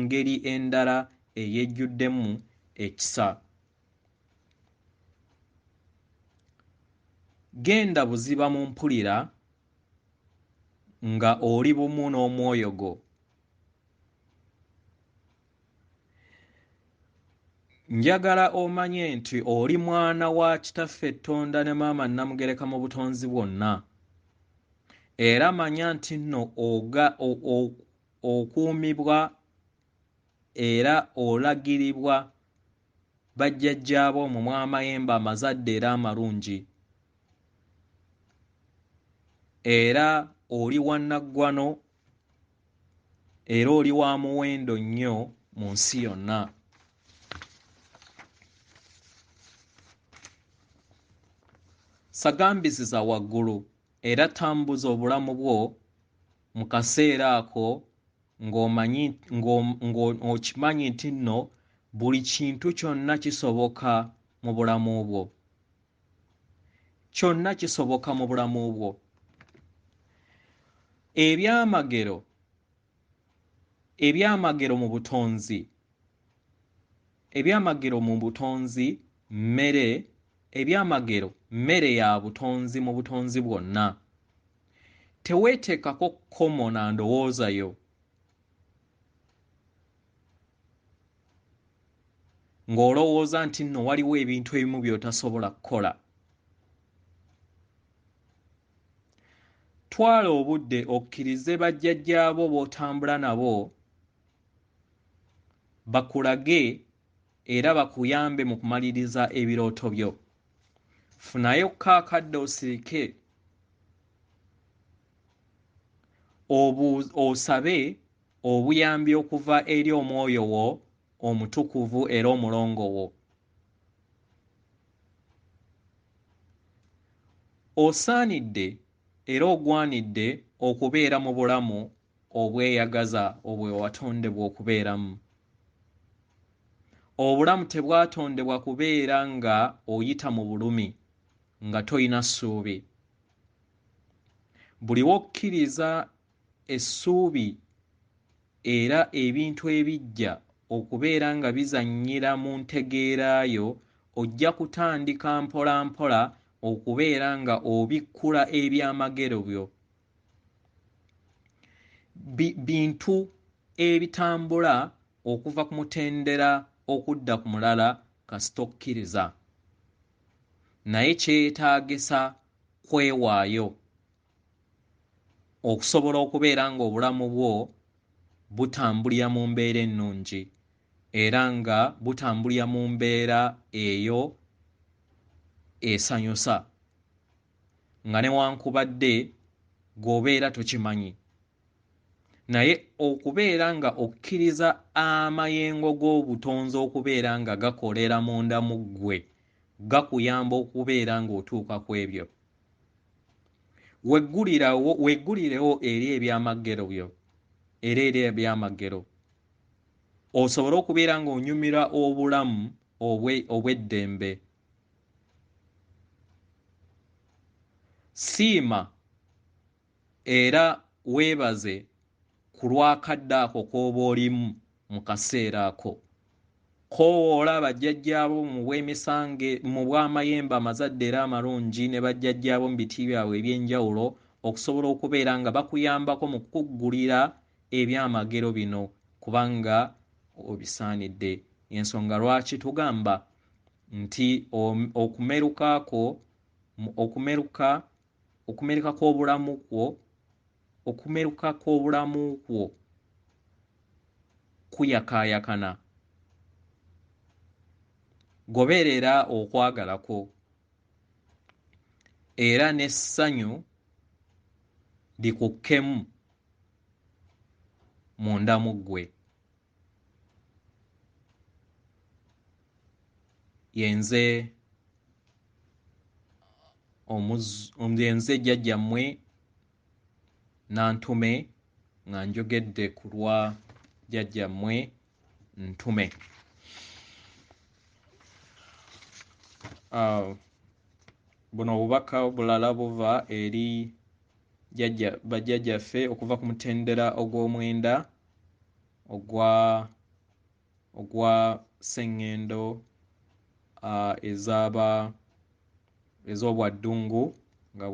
ngeri endala eyejjuddemu ekisa. Genda buziba mu mpulira nga oli bumu n'omwoyo gwo. Njagala omanye nti oli mwana wa kitaffe Tonda ne maama Namugereka mu butonzi bwonna. Era manya nti nno okuumibwa era olagiribwa bajjajjaabo mu amayembe amazadde era amalungi. Era oli wannaggwano era oli wa muwendo nnyo mu nsi yonna. Sagambiziza waggulu era tambuza obulamu bwo mu kaseera ako ng'okimanyi nti nno buli kintu kyonna kisoboka mu bulamu bwo. Kyonna kisoboka mu bulamu bwo. Ebyamagero mu butonzi. Ebyamagero mu butonzi mmere. Ebyamagero mmere ya butonzi mu butonzi bwonna. Teweeteekako kkomo na ndowooza yo ng'olowooza nti nno waliwo ebintu ebimu by'otasobola kukola. Twala obudde okkirize bajjajjaabo b'otambula nabo bakulage era bakuyambe mu kumaliriza ebirooto byo. Funayo kaakadde osirike osabe obuyambi okuva eri omwoyo wo omutukuvu era omulongo wo. Osaanidde era ogwanidde okubeera mu bulamu obweyagaza obwe watondebwa okubeeramu. Obulamu tebwatondebwa kubeera nga oyita mu bulumi nga toyina ssuubi. Buli wokkiriza essuubi era ebintu ebijja okubeera nga bizannyira mu ntegeera yo, ojja kutandika mpola mpola okubeera nga obikkula ebyamagero byo. Bintu ebitambula okuva ku mutendera okudda ku mulala kasita okkiriza. Naye kyetaagisa kwewaayo okusobola okubeera nga obulamu bwo butambulira mu mbeera ennungi era nga butambulira mu mbeera eyo esanyusa nga newankubadde gw'obeera tokimanyi. Naye okubeera nga okkiriza amayengo g'obutonzi okubeera nga gakolera munda mu ggwe gakuyamba okubeera ng'otuuka ku ebyo. Weggulirewo eri ebyamagero byo era eri ebyamagero osobole okubeera ng'onyumira obulamu obw'eddembe. Siima era weebaze ku lwakadde ako k'oba olimu mu kaseera ako. Koowoola bajjajjaabo mu bw'emisange mu bw'amayembe amazadde era amalungi ne bajjajjaabo mu biti byabwe eby'enjawulo okusobola okubeera nga bakuyambako mu kukuggulira ebyamagero bino kubanga obisaanidde. Ensonga lwaki tugamba nti okumeruka kw'obulamu kwo kuyakaayakana. Goberera okwagalako era n'essanyu likukkemu munda mu ggwe. Yenze jjajjammwe Nantume nga njogedde ku lwa jjajjammwe Ntume. Buno obubaka bulala buva eri bajjajjaffe okuva ku mutendera ogw'omwenda ogwa sseŋŋendo ez'obwaddungu nga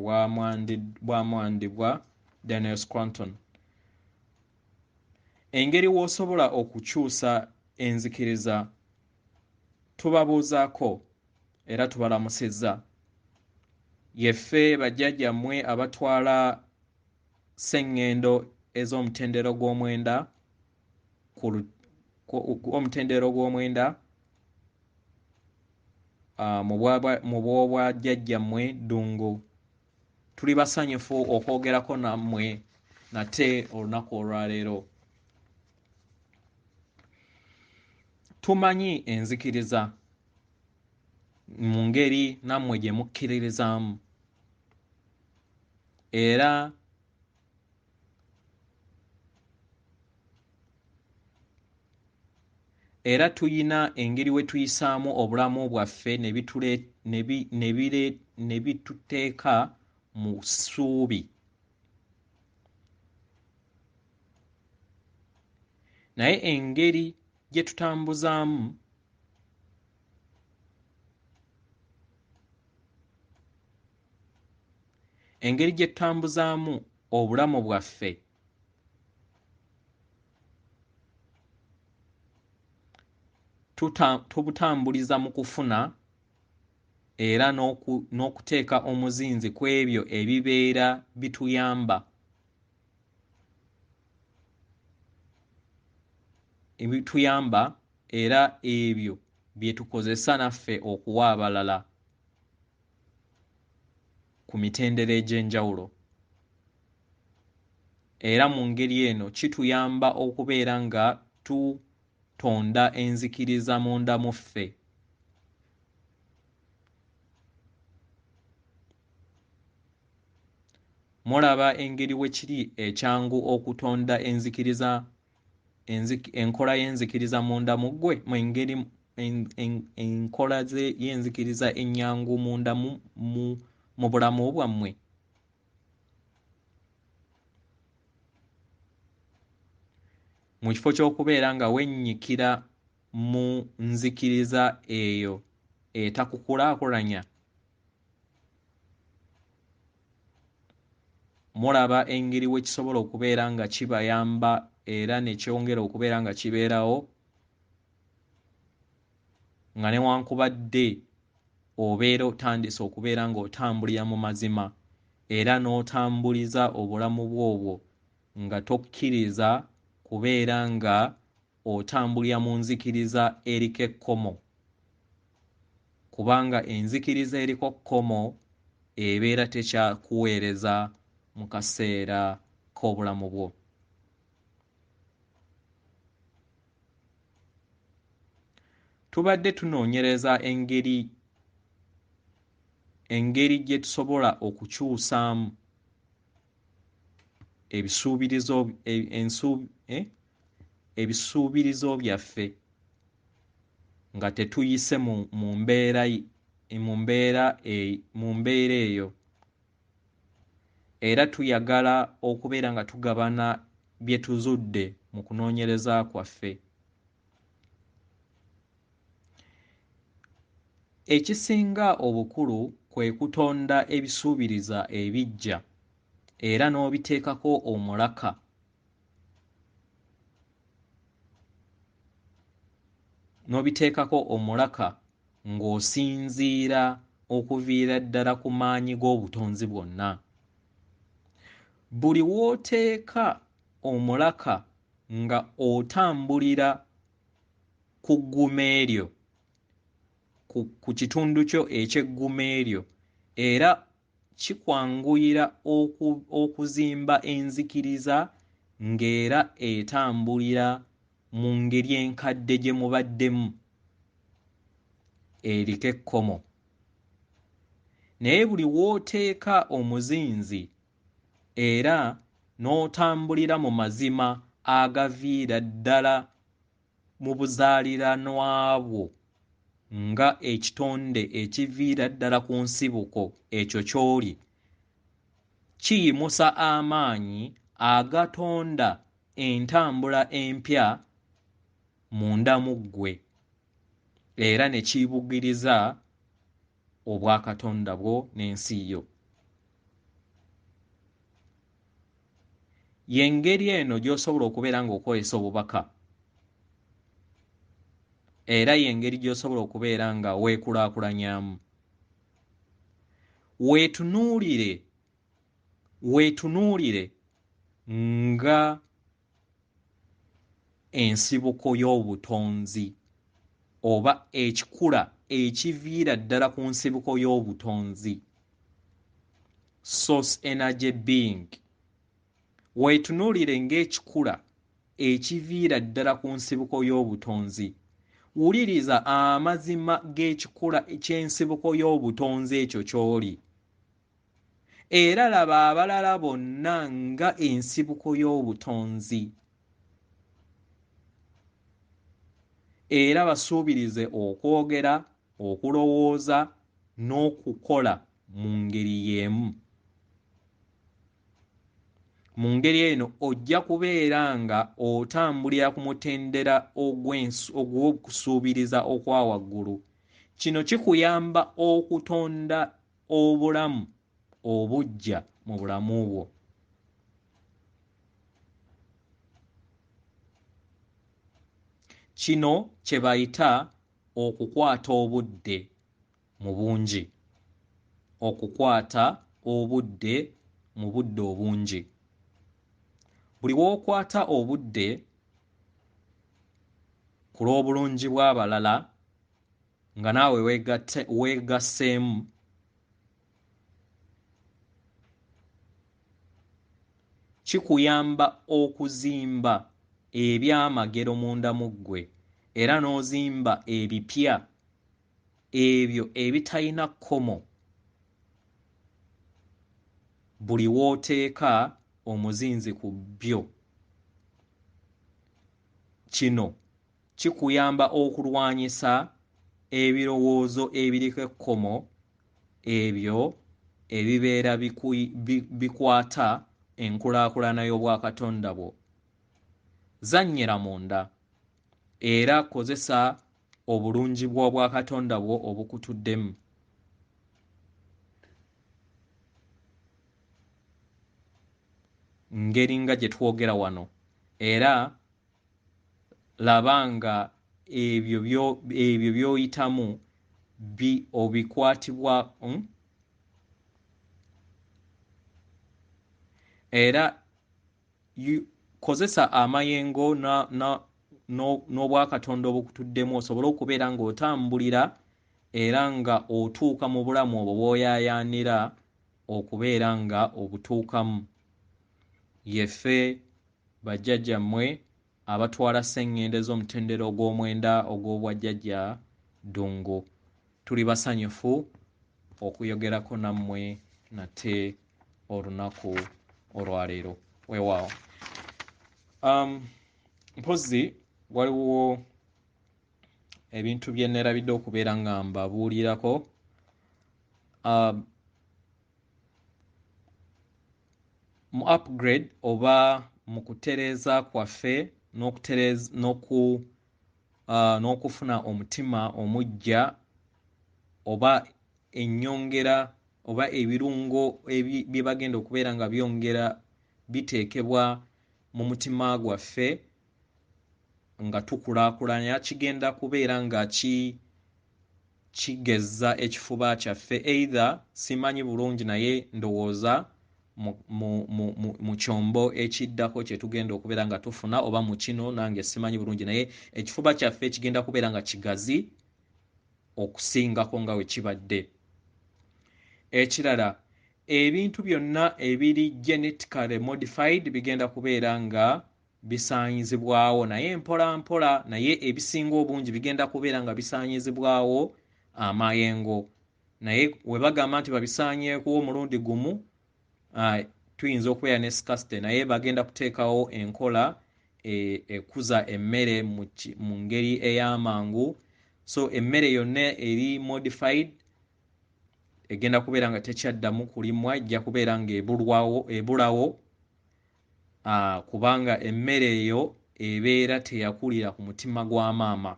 bwamwandibwa Daniel Scranton. Engeri w'osobola okukyusa enzikiriza tubabuuzaako era tubalamusizza. Yeffe bajjajjammwe abatwala sseŋŋendo ez'omutendero gw'omwenda omutendero gw'omwenda mu bw'obwajjajjammwe ddungu. Tuli basanyufu okwogerako nammwe nate olunaku olwaleero. Tumanyi enzikiriza mu ngeri nammwe gye mukkiririzaamu, era tuyina engeri we tuyisaamu obulamu bwaffe ne bituteeka mu ssuubi. Naye engeri gye tutambuzaamu obulamu bwaffe tubutambuliza mu kufuna era n'okuteeka omuzinzi ku ebyo ebibeera bituyamba era ebyo bye tukozesa naffe okuwa abalala ku mitendera egy'enjawulo. Era mu ngeri eno kituyamba okubeera nga tutonda enzikiriza munda mu ffe. Mulaba engeri we kiri ekyangu okutonda enkola y'enzikiriza munda mu ggwe, enkola y'enzikiriza ennyangu munda mu bulamu bwammwe. Mu kifo ky'okubeera nga wennyikira mu nzikiriza eyo etakukulaakulanya, mulaba engeri we kisobola okubeera nga kibayamba era ne kyongera okubeera nga kibeerawo, nga newankubadde obeera otandise okubeera ng'otambulira mu mazima era n'otambuliza obulamu bwobwo nga tokkiriza kubeera nga otambulira mu nzikiriza eriko ekkomo, kubanga enzikiriza eriko kkomo ebeera tekyakuweereza mu kaseera k'obulamu bwo. Tubadde tunoonyereza engeri gye tusobola okukyusaamu ebisuubirizo byaffe nga tetuyise mu mbeera eyo, era tuyagala okubeera nga tugabana bye tuzudde mu kunoonyereza kwaffe. Ekisinga obukulu kwe kutonda ebisuubiriza ebiggya era n'obiteekako omulaka ng'osinziira okuviira ddala ku maanyi g'obutonzi bwonna. Buli w'oteeka omulaka nga otambulira ku ggumo eryo, ku kitundu kyo eky'eggumo eryo, era kikwanguyira okuzimba enzikiriza ng'era etambulira mu ngeri enkadde gye mubaddemu eriko ekkomo. Naye buli w'oteeka omuzinzi era n'otambulira mu mazima agaviira ddala mu buzaaliranwa bwo nga ekitonde ekiviira ddala ku nsibuko ekyo ky'oli, kiyimusa amaanyi agatonda entambula empya munda mu ggwe era ne kiyibugiriza obwakatonda bwo n'ensi yo. Y'engeri eno gy'osobola okubeera ng'okozesa obubaka era y'engeri gy'osobola okubeera nga weekulaakulanyamu. weetunuulire nga ensibuko y'obutonzi oba ekikula ekiviira ddala ku nsibuko y'obutonzi, source energy being. Weetunuulire ng'ekikula ekiviira ddala ku nsibuko y'obutonzi. Wuliriza amazima g'ekikula ky'ensibuko y'obutonzi ekyo ky'oli. Era laba abalala bonna nga ensibuko y'obutonzi. Era basuubirize okwogera, okulowooza n'okukola mu ngeri y'emu. Mu ngeri eno ojja kubeera nga otambulira ku mutendera ogw'okusuubiriza okwa waggulu. Kino kikuyamba okutonda obulamu obujja mu bulamu bwo. Kino kye bayita okukwata obudde mu bungi. Okukwata obudde mu budde obungi. Buli w'okwata obudde ku lw'obulungi bw'abalala nga naawe weegasseemu, kikuyamba okuzimba ebyamagero munda mu ggwe era n'ozimba ebipya ebyo ebitalina kkomo buli w'oteeka omuzinzi ku byo. Kino kikuyamba okulwanyisa ebirowoozo ebiriko ekkomo ebyo ebibeera bikwata enkulaakulana y'obwakatonda bwo. Zannyira munda era kozesa obulungi bw'obwakatonda bwo obukutuddemu. Ngeri nga gye twogera wano, era laba nga ebyo by'oyitamu obikwatibwa era kozesa amayengo n'obwakatonda obukutuddemu osobole okubeera ng'otambulira era nga otuuka mu bulamu obwo bw'oyaayaanira okubeera nga obutuukamu. Yeffe bajjajjammwe abatwala sseŋŋende z'omutendera ogw'omwenda ogw'obwajjajja Ddungu, tuli basanyufu okuyogerako nammwe nate olunaku olwaleero. Weewaawo. Mpozzi waliwo ebintu bye neerabidde okubeera nga mbabuulirako. Mu upgrade oba mu kutereeza kwaffe n'okufuna omutima omuggya oba ennyongera oba ebirungo bye bagenda okubeera nga byongera biteekebwa mu mutima gwaffe nga tukulaakulanya, kigenda kubeera nga kigezza ekifuba kyaffe. Either simanyi bulungi naye ndowooza mu kyombo ekiddako kye tugenda okubeera nga tufuna oba mu kino nange simanyi bulungi naye ekifuba kyaffe kigenda kubeera nga kigazi okusingako nga we kibadde. Ekirala, ebintu byonna ebiri genetically modified bigenda kubeera nga bisaanyizibwawo naye mpola mpola, naye ebisinga obungi bigenda kubeera nga bisaanyizibwawo amayengo. Naye we bagamba nti babisaanyeeko omulundi gumu, tuyinza okubeera ne scarcity, naye bagenda kuteekawo enkola ekuza emmere mu ngeri ey'amangu. So emmere yonna eri modified egenda kubeera nga tekyaddamu kulimwa, ejja kubeera nga ebulawo kubanga emmere eyo ebeera teyakulira ku mutima gwa maama.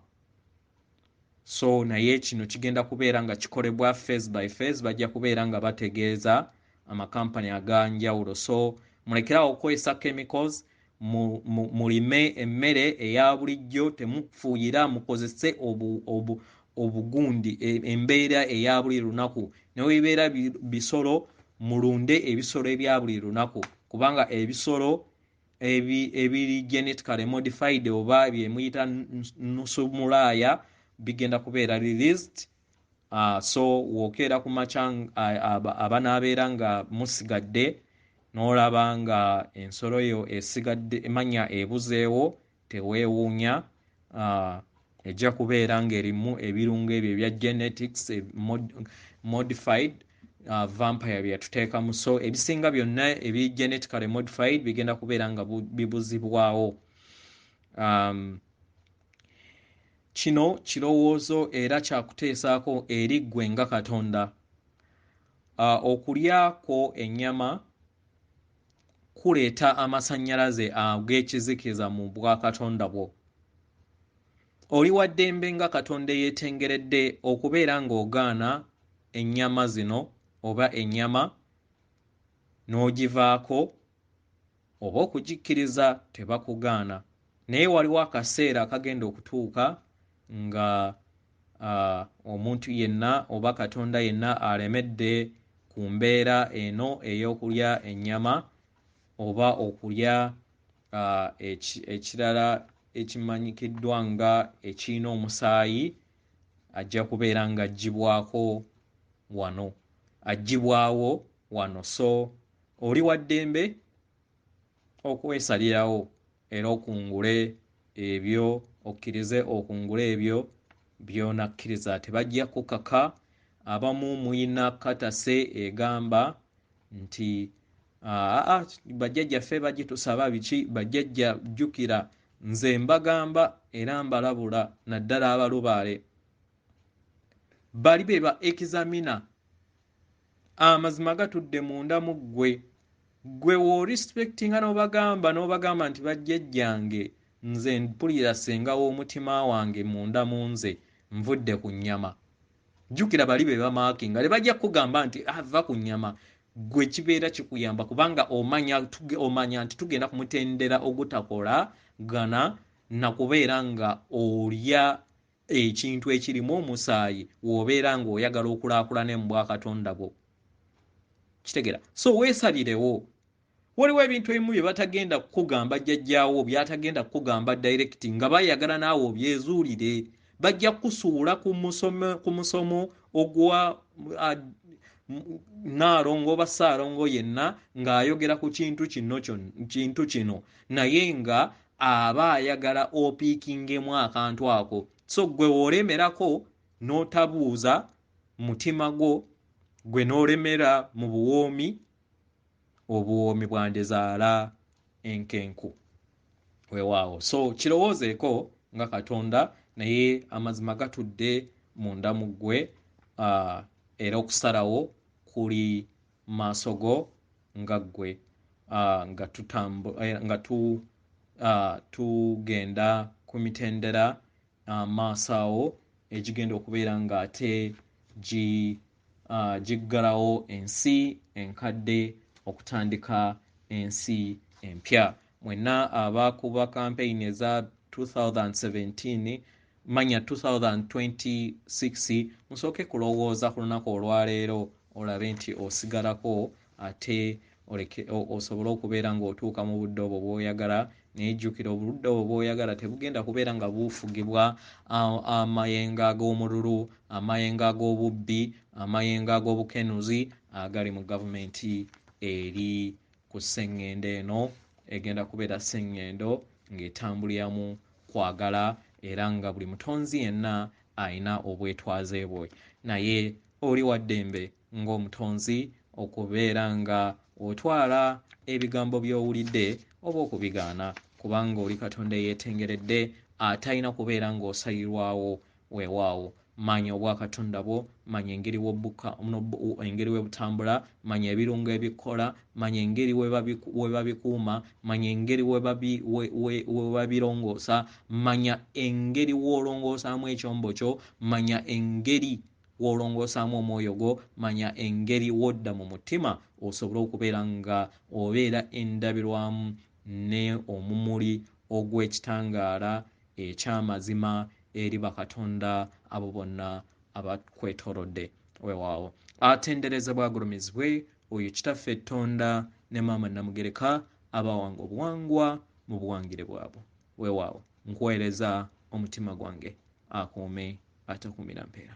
So naye kino kigenda kubeera nga kikolebwa phase by phase, bajja kubeera nga bategeeza amakampani aganjawulo. So mulekerawo okukozesa chemicals, mulime emmere eya bulijjo temufuuyira mukozese obugundi embeera eya buli lunaku ne webibeera bisolo mulunde ebisolo ebya buli lunaku kubanga ebisolo ebiri genetically modified oba byemuyita nusumulaaya bigenda kubeera released. So wokeera ku maca abanaabeera nga musigadde n'olaba nga ensolo yo esigadde emanya ebuzeewo teweewuunya ejja kubeera ng'erimu ebirungo ebyo ebya genetics modified vampire byatuteekamu. So ebisinga byonna ebi genetically modified bigenda kubeera nga bibuzibwawo. Kino kirowoozo era kyakuteesaako eri ggwe nga Katonda. Okulyako ennyama kuleeta amasannyalaze ag'ekizikiza mu bwakatonda bwo. Oli wa ddembe nga Katonda yeetengeredde okubeera ng'ogaana ennyama zino oba ennyama n'ogivaako oba okugikkiriza tebakugaana, naye waliwo akaseera akagenda okutuuka nga omuntu yenna oba Katonda yenna alemedde ku mbeera eno ey'okulya ennyama oba okulya ekirala ekimanyikiddwa nga ekiyina omusaayi, ajja kubeera nga aggyibwawo wano. So oli wa ddembe okwesalirawo era okungule ebyo, okkirize okungule ebyo by'onakkiriza. Tebajja kukaka. Abamu muyina katase egamba nti bajjajjaffe bagitusaba biki. Bajjajja jjukira nze mbagamba era mbalabula naddala abalubaale bali be ba examiner. Amazima gatudde munda mu gwe w'orespectinga n'obagamba nti bajjajjange nze mpulira ssenga w'omutima wange munda mu nze nvudde ku nnyama. Jjukira bali be bamaakinga tebajja kugamba nti ava ku nnyama. Gwe kibeera kikuyamba kubanga omanya nti tugenda kumutendera ogutakola gana na kubeera nga olya ekintu ekirimu omusaayi w'obeera ng'oyagala okulaakulana mu bwakatonda bwo. Kitegeera? So weesalirewo. Waliwo ebintu ebimu bye batagenda kukugamba jjajjaawo, byatagenda kukugamba direct nga bayagala naawe obyezuulire. Bajja kusuula ku musomo ogwa Naalongo oba Ssaalongo yenna ng'ayogera ku kintu kino naye nga aba ayagala opiikingemu akantu ako. So gwe w'olemerako n'otabuuza mutima gwo, gwe n'olemera mu obuwoomi bwandizaala enkenku. Weewaawo. So kirowoozeeko nga Katonda, naye amazima gatudde munda mu ggwe era okusalawo kuli maaso go nga ggwe nga tugenda ku mitendera maaso awo egigenda okubeera ng'ate giggalawo ensi enkadde okutandika ensi empya. Mwenna abakuba campaign eza 2017 manya 2026 musooke kulowooza ku lunaku olwaleero olabe nti osigalako ate osobole okubeera ng'otuuka mu budde obwo bw'oyagala. Naye jjukira obudde obwo bw'oyagala tebugenda kubeera nga buufugibwa amayengo ag'omululu, amayengo ag'obubbi, amayengo ag'obukenuzi agali mu gavumenti eri ku sseŋŋendo eno egenda kubeera sseŋŋendo ng'etambuliramu kwagala era nga buli mutonzi yenna alina obwetwaze bwe. Naye oli wa ddembe ng'omutonzi okubeera nga otwala ebigambo by'owulidde oba okubigaana, kubanga oli Katonda eyeetengeredde atalina kubeera ng'osalirwawo. Weewaawo, manya obwakatonda bwo, manya engeri we butambula, manya ebirungo ebikola, manya engeri we babikuuma, manya engeri we babirongoosa, manya engeri w'olongoosaamu ekyombo kyo, manya engeri w'olongoosaamu omwoyo gwo, manya engeri w'odda mu mutima osobole okubeera nga obeera endabirwamu ne omumuli ogw'ekitangaala eky'amazima eri bakatonda abo bonna abakwetoolodde weewaawo. Atenderezebwa agulumizibwe oyo kitaffe Tonda ne maama Namugereka abawanga obuwangwa mu buwangire bwabwe weewaawo. Nkuweereza omutima gwange akuume atakuumira mpeera.